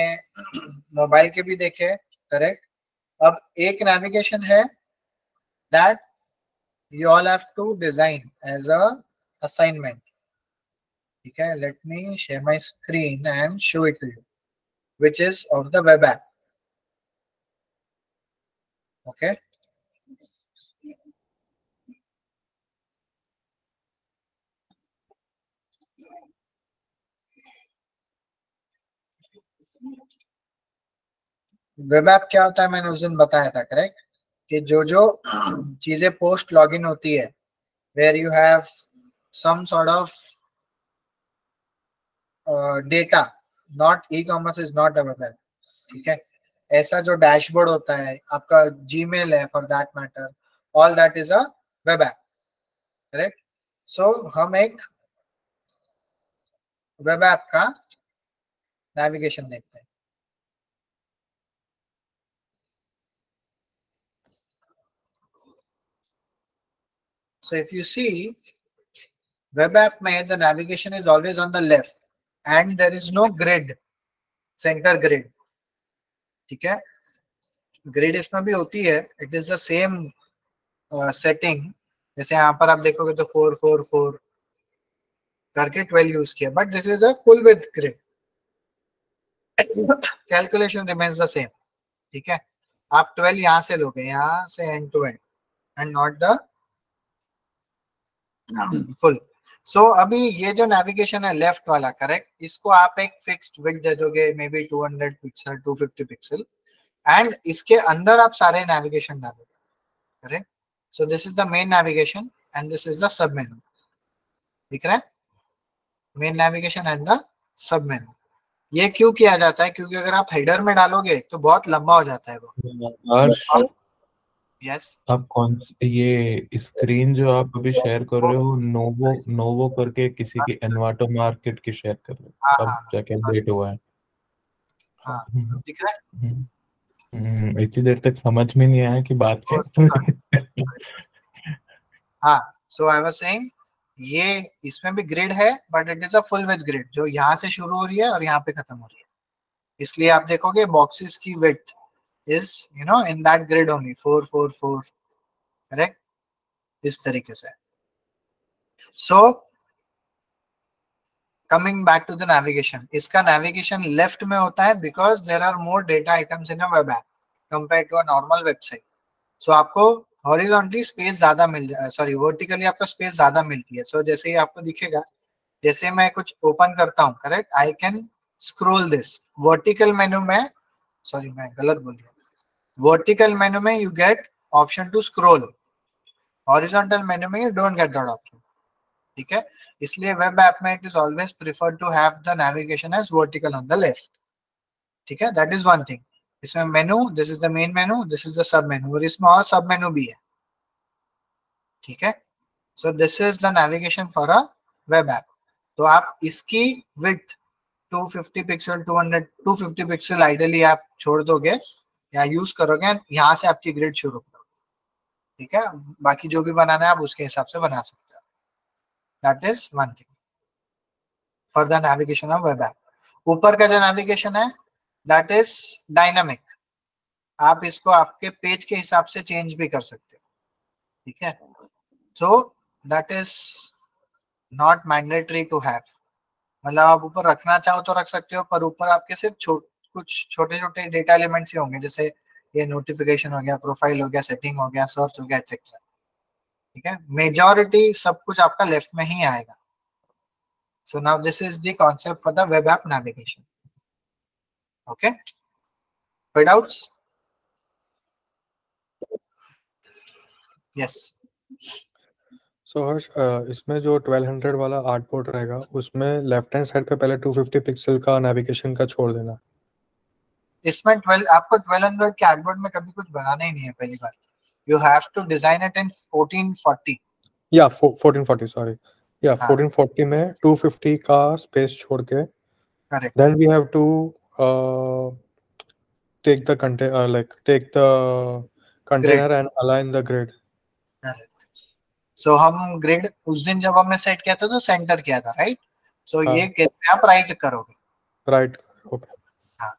मोबाइल के भी देखे, करेक्ट। अब एक navigation है that you all have to design as a assignment. ठीक है, let me share my screen and show it to you, which is of the web app. Okay. Web app क्या होता है, मैंने उस दिन बताया था, करेक्ट, कि जो जो चीजें पोस्ट लॉगिन होती है, where you have some sort of data, not e commerce is not a web app, ठीक है। ऐसा जो डैशबोर्ड होता है आपका, जीमेल है for that matter, all that is a web app, correct. So हम एक वेब ऐप का नेविगेशन देखते हैं। So if you see, web app में the navigation is always on the left and there is no grid, center grid, ठीक है। ग्रिड इसमें भी होती है, it is the same setting, जैसे यहाँ पर आप देखोगे तो 4 4 4 करके 12 यूज किया, but this is a full width grid, calculation remains the same, ठीक है। आप 12 यहाँ से लोगे, यहाँ से end to end, and not the full. So अभी ये जो नेविगेशन है लेफ्ट वाला, करेक्ट, इसको आप एक फिक्स्ड विड्थ दे दोगे, may be 200 pixel 250 pixel, and इसके अंदर आप सारे नेविगेशन डालोगे, correct. So this is the main navigation and this is the sub मेनू, दिख रहा है, main navigation and the sub menu. ये क्यों किया जाता है, क्योंकि अगर आप हेडर में डालोगे तो बहुत लंबा हो जाता है वो। हर्ष, यस, आप कौन ये स्क्रीन जो आप अभी शेयर कर रहे हो, नोवो नोवो करके किसी की एनवाटो मार्केट की शेयर कर रहे हाँ हो, अब हाँ जाके अपडेट हुआ है। हाँ, हम्म, दिख रहा है। इतनी देर तक समझ में नहीं आया कि बात क्या। हाँ, सो आई वाज सेइंग, ये इसमें भी ग्रिड है, but it is a full width grid, जो यहाँ से शुरू हो रही है और यहाँ पे खत्म हो रही है। इसलिए आप देखोगे बॉक्सेस की width is in that grid only, 4 4 4, correct, इस तरीके से। So coming back to the navigation, इसका नेविगेशन लेफ्ट में होता है because there are more data items in a web app compare to a normal website. So आपको हॉरिजॉन्टली स्पेस ज्यादा सॉरी वर्टिकली आपको स्पेस ज्यादा मिलती है। सो जैसे ही आपको दिखेगा, जैसे मैं कुछ ओपन करता हूँ, correct, I can scroll this vertical menu में, सॉरी मैं गलत बोल गया, वर्टिकल मेनू में you get option to scroll, horizontal menu में you don't get that option, ठीक है। इसलिए वेब ऐप में it is always prefer to have the navigation as vertical on the left, ठीक है, दैट इज वन थिंग। इसमें menu, this is the main menu, this is the sub मेनू, और इसमें और सब मेनू भी है, ठीक है। So this is the navigation for a web app. तो आप इसकी विड्थ 250 पिक्सल 250 पिक्सल आइडियली आप छोड़ दोगे या यूज करोगे, यहाँ से आपकी ग्रिड शुरू करोगे, ठीक है। बाकी जो भी बनाना है आप उसके हिसाब से बना सकते हो, that is one thing for the navigation of web app. ऊपर का जो नेविगेशन है दैट इज डायनामिक, आप इसको आपके पेज के हिसाब से चेंज भी कर सकते हो, ठीक है। So that is not mandatory to have, मतलब आप ऊपर रखना चाहो तो रख सकते हो, पर ऊपर आपके सिर्फ कुछ छोटे छोटे डेटा एलिमेंट्स ही होंगे, जैसे ये नोटिफिकेशन हो गया, प्रोफाइल हो गया, सेटिंग हो गया, सर्च हो गया, एक्सेट्रा, ठीक है। मेजॉरिटी सब कुछ आपका लेफ्ट में ही आएगा। सो now this is the concept for the web app navigation. Okay, कोई डाउट्स? यस। सो हर्ष, इसमें जो 1200 वाला आर्टबोर्ड रहेगा उसमें लेफ्ट हैंड साइड पे पहले 250 पिक्सल का नेविगेशन का छोड़ देना। इसमें 12 आपको 1200 के आर्टबोर्ड में कभी कुछ बनाना ही नहीं है, पहली बात। You have to design it in 1440, या 1440, सॉरी, या हाँ 1440 में 250 का स्पेस छोड़ के correct then we have to take the content, like take the grid, container and align the grid. Correct. So हम ग्रिड उस दिन जब हमने सेट किया था तो सेंटर किया था, राइट। सो ये कैसे आप राइट करोगे, Right. Okay. हाँ,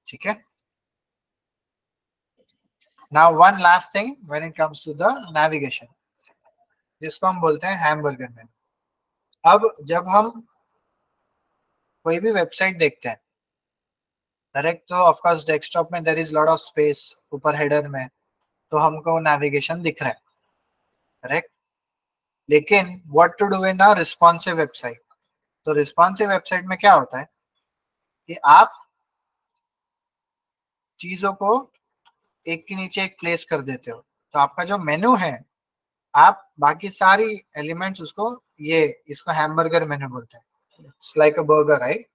ठीक है। Now one last thing when it comes to the navigation, जिसको हम बोलते हैं हैमबर्गर मेनू. अब जब हम कोई भी वेबसाइट देखते हैं, डायरेक्ट तो ऑफ कोर्स डेस्कटॉप में there is lot of space ऊपर हेडर में, तो हमको नेविगेशन दिख रहा है, करेक्ट. लेकिन what to do in a responsive website? तो रिस्पॉन्सिव वेबसाइट में क्या होता है कि आप चीजों को एक के नीचे एक प्लेस कर देते हो. तो आपका जो मेनू है, आप बाकी सारी एलिमेंट्स उसको, ये इसको हैमबर्गर मेनू बोलते हैं. It's like a burger, right?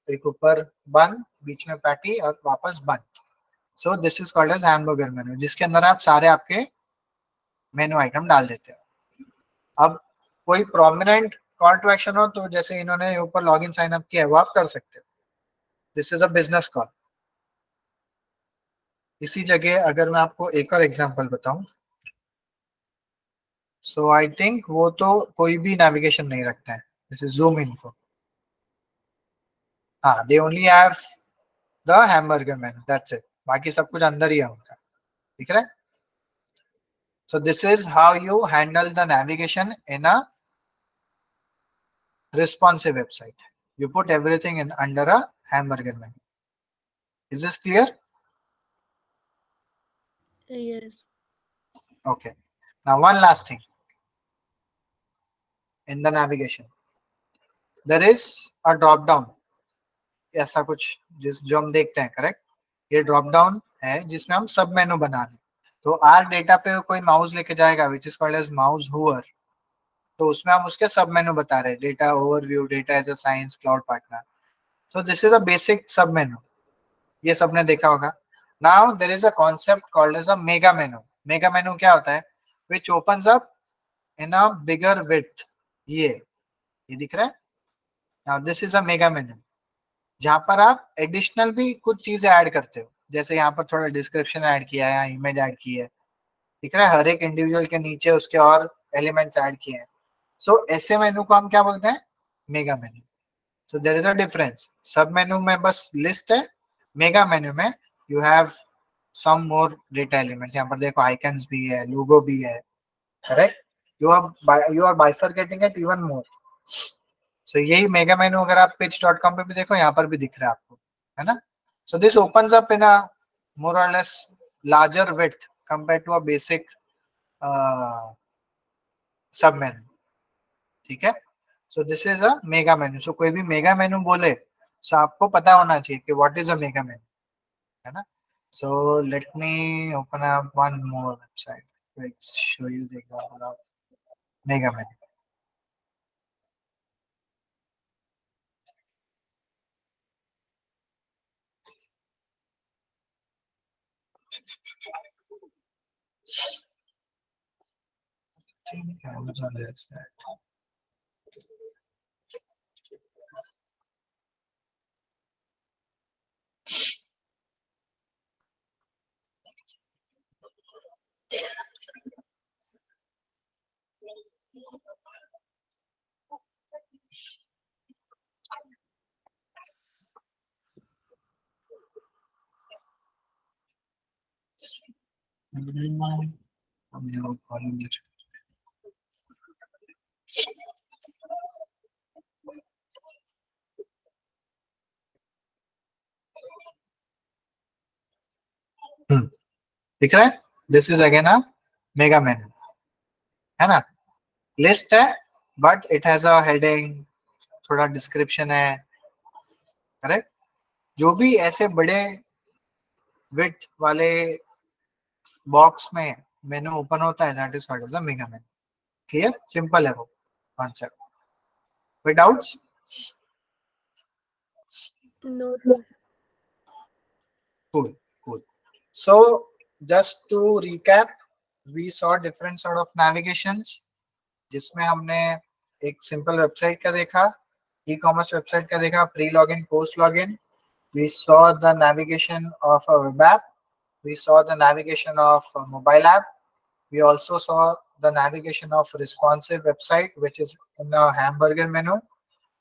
एक ऊपर बन, बीच में पैटी और वापस bun. So this is called as hamburger menu, जिसके अंदर आप सारे आपके मेनू आइटम डाल देते हो. अब कोई प्रोमिनेंट कॉल टू एक्शन हो, तो जैसे इन्होंने ऊपर लॉगिन साइन अप किया है, वो आप कर सकते हो. This is a business call. इसी जगह अगर मैं आपको एक और एग्जांपल बताऊं, सो आई थिंक वो तो कोई भी नेविगेशन नहीं रखता है. This is Zoom info. हाँ, they only have the hamburger menu, that's it. बाकी सब कुछ अंदर ही है उनका, ठीक है. So this is how you handle the navigation in a responsive website. You put everything in under a hamburger menu. Is this clear? Yes. Okay. Now one last thing in the navigation. There is a drop down. ऐसा कुछ जो हम देखते हैं, करेक्ट. ये ड्रॉप डाउन है जिसमें हम सब मेनू बना रहे हैं. तो आर डेटा पे कोई माउस लेके जाएगा, which is called as mouse hover. तो उसमें हम उसके सब मेनू बता रहे हैं, data overview, data as a science, cloud partner. So this is a basic sub menu. ये सबने देखा होगा. Now there is a concept called as a mega menu. Mega menu क्या होता है? Which opens up in a bigger width. ये दिख रहा है. Now this is a mega मेनू, जहां पर आप एडिशनल भी कुछ चीजें ऐड करते हो. जैसे यहाँ पर थोड़ा डिस्क्रिप्शन ऐड किया है, इमेज ऐड की है, दिख रहा है. हर एक इंडिविजुअल के नीचे उसके और एलिमेंट्स ऐड किए हैं. सो ऐसे मेनू को हम क्या बोलते हैं? Mega menu. So there is a difference. Sub menu में बस लिस्ट है, मेगा मेनू में you have some more data elements. यहाँ पर देखो आइकन्स भी है, लोगो भी है, correct. you are bifurcating it even more. So यही मेगा मेनू अगर आप pitch.com पे भी देखो, यहाँ पर भी दिख रहा है आपको, है ना. So this opens up in a more or less larger width compared to a basic सब मेनू, ठीक है. So this is a mega menu. So कोई भी मेगा मेनू बोले, so आपको पता होना चाहिए कि what is a मेगा मेनू, है ना. So let me open up one more website to show you the example of mega menu. I think Amazon is that. दिख रहा है. This is again a mega मेनू, है ना. लिस्ट है but it has a heading, थोड़ा डिस्क्रिप्शन है, करेक्ट. जो भी ऐसे बड़े विड्थ वाले बॉक्स में मेनू ओपन होता है, that is called as a mega menu. Clear, simple है वो कॉन्सेप्ट. कोई doubts? No, sir. Cool, cool. So just to recap, we saw different sort of navigations, जिसमें हमने एक सिंपल वेबसाइट का देखा, ई कॉमर्स वेबसाइट का देखा, pre login, post login. We saw the navigation of a web app. We saw the navigation of a mobile app. We also saw the navigation of responsive website, which is in a hamburger menu.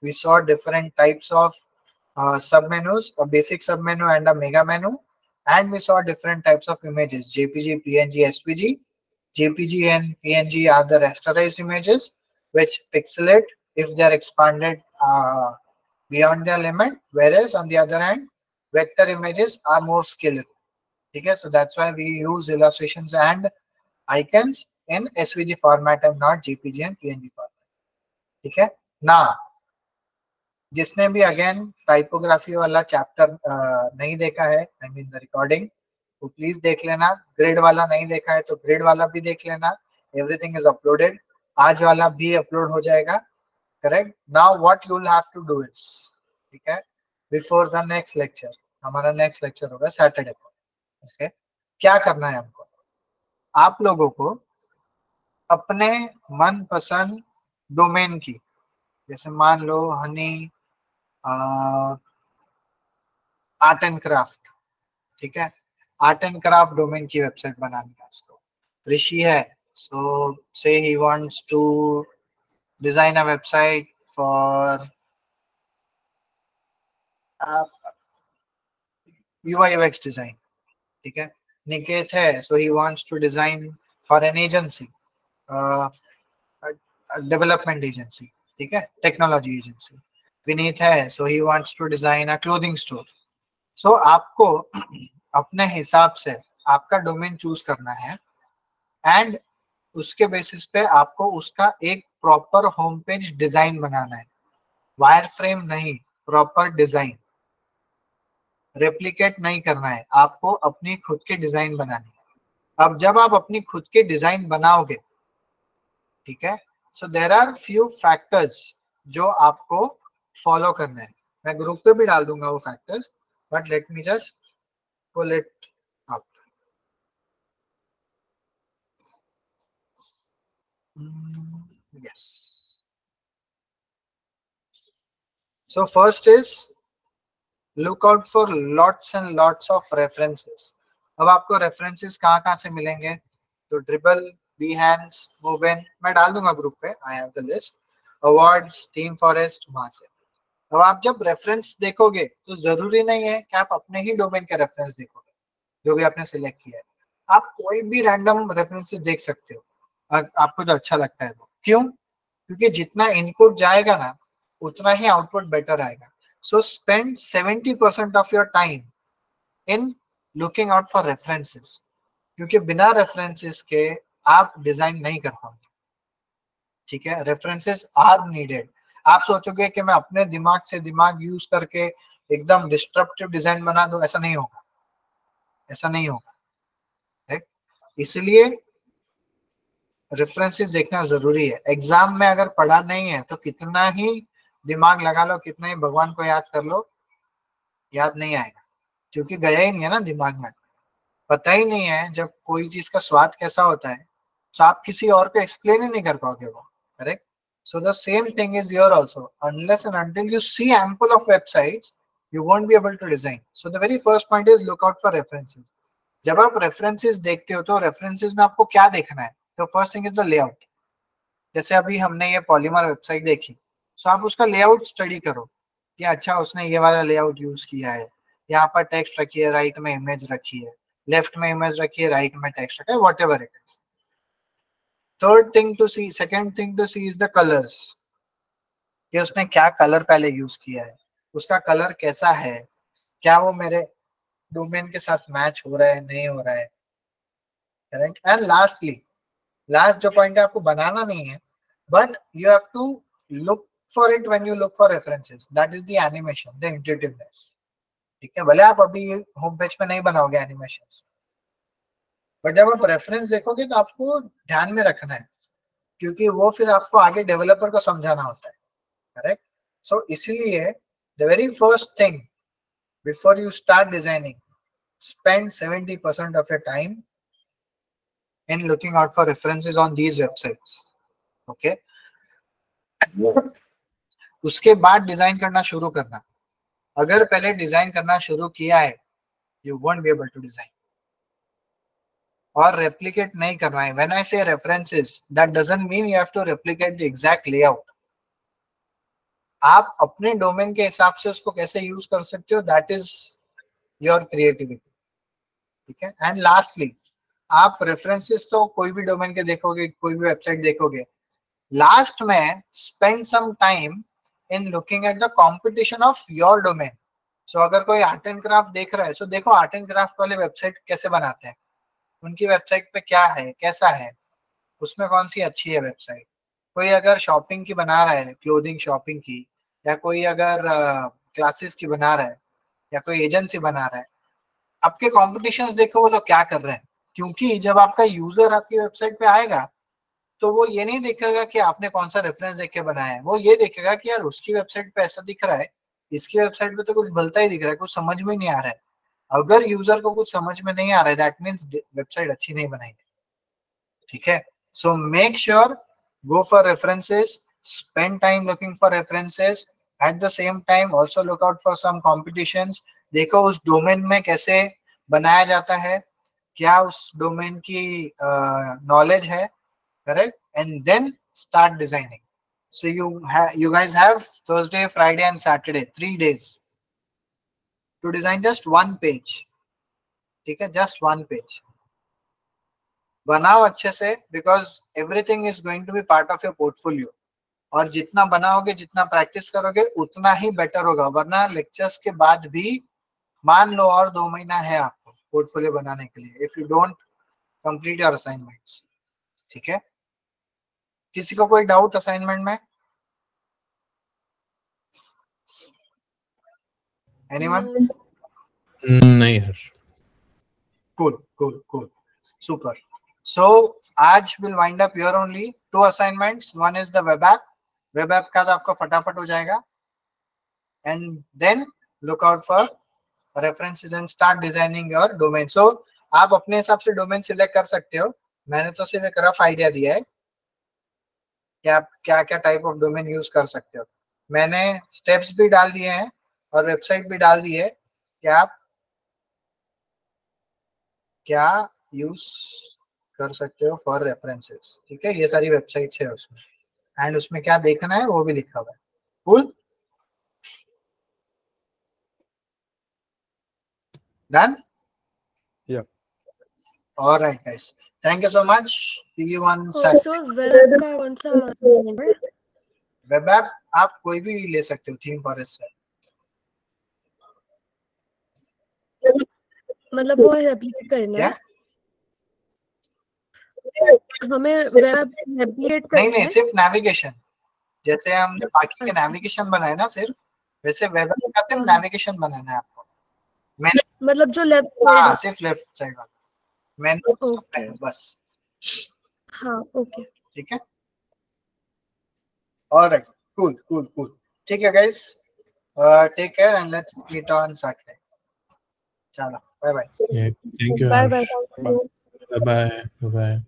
We saw different types of submenus, a basic submenu and a mega menu. and we saw different types of images: JPG, PNG, SVG. JPG and PNG are the rasterized images, which pixelate if they are expanded beyond their limit, whereas on the other hand, vector images are more scalable. Okay, so that's why we use illustrations and icons in SVG format and not JPG and PNG format. Okay, now जिसने भी अगेन टाइपोग्राफी वाला चैप्टर नहीं देखा है, आई मीन द रिकॉर्डिंग, तो प्लीज देख लेना. ग्रिड वाला नहीं देखा है तो ग्रिड वाला भी देख लेना. Everything is uploaded. आज वाला भी अपलोड हो जाएगा. Correct. Now what you will have to do is, ठीक है, बिफोर द नेक्स्ट लेक्चर, हमारा नेक्स्ट लेक्चर होगा सैटरडे को. ओके, क्या करना है हमको? आप लोगों को अपने मनपसंद डोमेन की, जैसे मान लो हनी आर्ट एंड क्राफ्ट, ठीक है, आर्ट एंड क्राफ्ट डोमेन की वेबसाइट बनानी है इसको. ऋषि है, so say he wants to design a website for UI UX design, ठीक है. निकेत है, so he wants to design for an agency, development agency, ठीक है, टेक्नोलॉजी एजेंसी. विनीत है, so he wants to design a clothing store. So आपको अपने हिसाब से आपका डोमेन चूज करना है एंड उसके बेसिस पे आपको उसका एक प्रॉपर होम पेज डिजाइन बनाना है. वायर फ्रेम नहीं, प्रॉपर डिजाइन. रेप्लिकेट नहीं करना है, आपको अपनी खुद की डिजाइन बनानी है. अब जब आप अपनी खुद की डिजाइन बनाओगे, ठीक है, so there are few factors जो आपको फॉलो करने हैं. मैं ग्रुप पे भी डाल दूंगा वो factors, but let me just pull it up. Yes. So first is look out for lots and lots of references. अब आपको references कहाँ से मिलेंगे? तो Dribble, Behance, Moven, मैं डाल दूंगा ग्रुप पे. I have the list. Awards, Team Forest, वहां से. अब आप जब रेफरेंस देखोगे तो जरूरी नहीं है कि आप अपने ही डोमेन के रेफरेंस देखोगे जो भी आपने सिलेक्ट किया है. आप कोई भी रैंडम रेफरेंसेस देख सकते हो आपको जो अच्छा लगता है वो. क्यों? क्योंकि जितना इनपुट जाएगा ना उतना ही आउटपुट बेटर आएगा. So spend 70% of your time in looking out for references, क्योंकि बिना रेफरेंसेस के आप डिजाइन नहीं कर पाओगे. ठीक है, रेफरेंसेस आर नीडेड. आप सोचोगे कि मैं अपने दिमाग से दिमाग यूज करके एकदम डिस्ट्रप्टिव डिजाइन बना दूं, ऐसा नहीं होगा, ऐसा नहीं होगा. राइट, इसलिए रेफरेंसेस देखना जरूरी है. एग्जाम में अगर पढ़ा नहीं है तो कितना ही दिमाग लगा लो, कितना ही भगवान को याद कर लो, याद नहीं आएगा, क्योंकि गया ही नहीं है ना दिमाग में. पता ही नहीं है जब कोई चीज का स्वाद कैसा होता है तो आप किसी और को एक्सप्लेन ही नहीं कर पाओगे वो. Correct. So the same thing is here also. Unless and until you see ample of websites, you won't be able to design. So the very first point is look out for references. जब आप references देखते हो तो references में आपको क्या देखना है? तो first thing is the layout. जैसे अभी हमने ये पॉलीमर वेबसाइट देखी, सो आप उसका लेआउट स्टडी करो कि अच्छा उसने ये वाला लेआउट यूज किया है. यहाँ पर टेक्स्ट रखी है, राइट में इमेज रखी है, लेफ्ट में इमेज रखी है, राइट में टेक्स्ट रखा है, whatever it is. Third thing to see, second thing to see is the colours, कि उसने क्या कलर पहले यूज किया है, उसका कलर कैसा है, क्या वो मेरे डोमेन के साथ मैच हो रहा है, नहीं हो रहा है. करेक्ट. एंड लास्टली, लास्ट जो पॉइंट है, आपको बनाना नहीं है, but you have to look for it when you look for references. That is the animation, the intuitiveness. ठीक है, भले आप अभी होम पेज पे नहीं बनाओगे एनिमेशंस, बट जब आप रेफरेंस देखोगे तो आपको ध्यान में रखना है, क्योंकि वो फिर आपको आगे डेवलपर को समझाना होता है. करेक्ट. सो इसलिए the very first thing before you start designing, spend 70% of your time in looking out for references on these websites. Okay. उसके बाद डिजाइन करना शुरू करना. अगर पहले डिजाइन करना शुरू किया है, you won't be able to design. और रेप्लिकेट नहीं करना है. When I say references, that doesn't mean you have to replicate the exact layout. आप अपने डोमेन के हिसाब से उसको कैसे यूज कर सकते हो, that is your creativity. ठीक है। एंड लास्टली आप रेफरेंसेस तो कोई भी डोमेन के देखोगे, कोई भी वेबसाइट देखोगे, लास्ट में spend some time in looking at the competition of your domain. So अगर कोई आर्ट एंड क्राफ्ट देख रहा है, सो देखो आर्ट एंड क्राफ्ट वाले वेबसाइट कैसे बनाते हैं, उनकी वेबसाइट पे क्या है, कैसा है, उसमें कौन सी अच्छी है वेबसाइट। कोई अगर शॉपिंग की बना रहा है, क्लोथिंग शॉपिंग की, या कोई अगर क्लासेस की बना रहा है, या कोई एजेंसी बना रहा है, आपके कॉम्पिटिशन्स देखो वो लोग क्या कर रहे हैं। क्योंकि जब आपका यूजर आपकी वेबसाइट पे आएगा तो वो ये नहीं देखेगा कि आपने कौन सा रेफरेंस देख के बनाया है, वो ये देखेगा कि यार उसकी वेबसाइट पे ऐसा दिख रहा है, इसकी वेबसाइट पे तो कुछ भलता ही दिख रहा है, कुछ समझ में नहीं आ रहा है। अगर यूजर को कुछ समझ में नहीं आ रहा है, दैट मीन्स वेबसाइट अच्छी नहीं बनाई है। ठीक है। So make sure go for references, spend time looking for references, at the same time also look out for some competitions. देखो उस डोमेन में कैसे बनाया जाता है, क्या उस डोमेन की नॉलेज है, correct, and then start designing. So you guys have Thursday, Friday and Saturday, 3 days to design just one page. ठीक है, just one page. बनाओ अच्छे से, because everything is going to be part of your portfolio. और जितना बनाओगे, जितना प्रैक्टिस करोगे, उतना ही बेटर होगा। वरना लेक्चर्स के बाद भी मान लो और 2 महीना है आपको पोर्टफोलियो बनाने के लिए, if you don't complete your assignments. ठीक है, किसी को कोई डाउट असाइनमेंट में? एनीवन? नहीं हर्ष। Cool. Super. So आज will wind up here only. 2 assignments. One is the web app. Web app का तो आपका फटाफट हो जाएगा. And then look out for references and start designing your domain. So आप अपने हिसाब से डोमेन सिलेक्ट कर सकते हो। मैंने तो सिर्फ एक रफ आइडिया दिया है कि आप क्या क्या टाइप ऑफ डोमेन यूज कर सकते हो। मैंने स्टेप्स भी डाल दिए हैं और वेबसाइट भी डाल दी है कि आप क्या यूज कर सकते हो फॉर रेफरेंसेस। ठीक है, ये सारी वेबसाइट्स है उसमें, एंड उसमें क्या देखना है वो भी लिखा हुआ है। Cool, done? Yeah. Alright guys, thank you so much, see you on so Saturday. Web का कौन सा assignment है? वेब ऐप आप कोई भी ले सकते हो थीम फॉरेस्ट से। मतलब वो रेप्लिकेट करना क्या? है हमें, वेब रेप्लिकेट नहीं करना नहीं, है। सिर्फ नेविगेशन। जैसे हमने बाकी के अच्छा, नेविगेशन बनाए ना सिर्फ, वैसे वेब ऐप का सिर्फ हाँ, नेविगेशन बनाना है आपको। मैंने, मतलब जो लेफ्ट साइड हाँ है। सिर्फ लेफ्ट साइड वाला मैंने उसका ओके, बनाया बस। हाँ, ओके। ठीक है, ऑलराइट, कूल। ठीक है guys, take care and let's meet on Saturday. चलो, bye bye. Thank you bye bye. Harsh. Bye bye.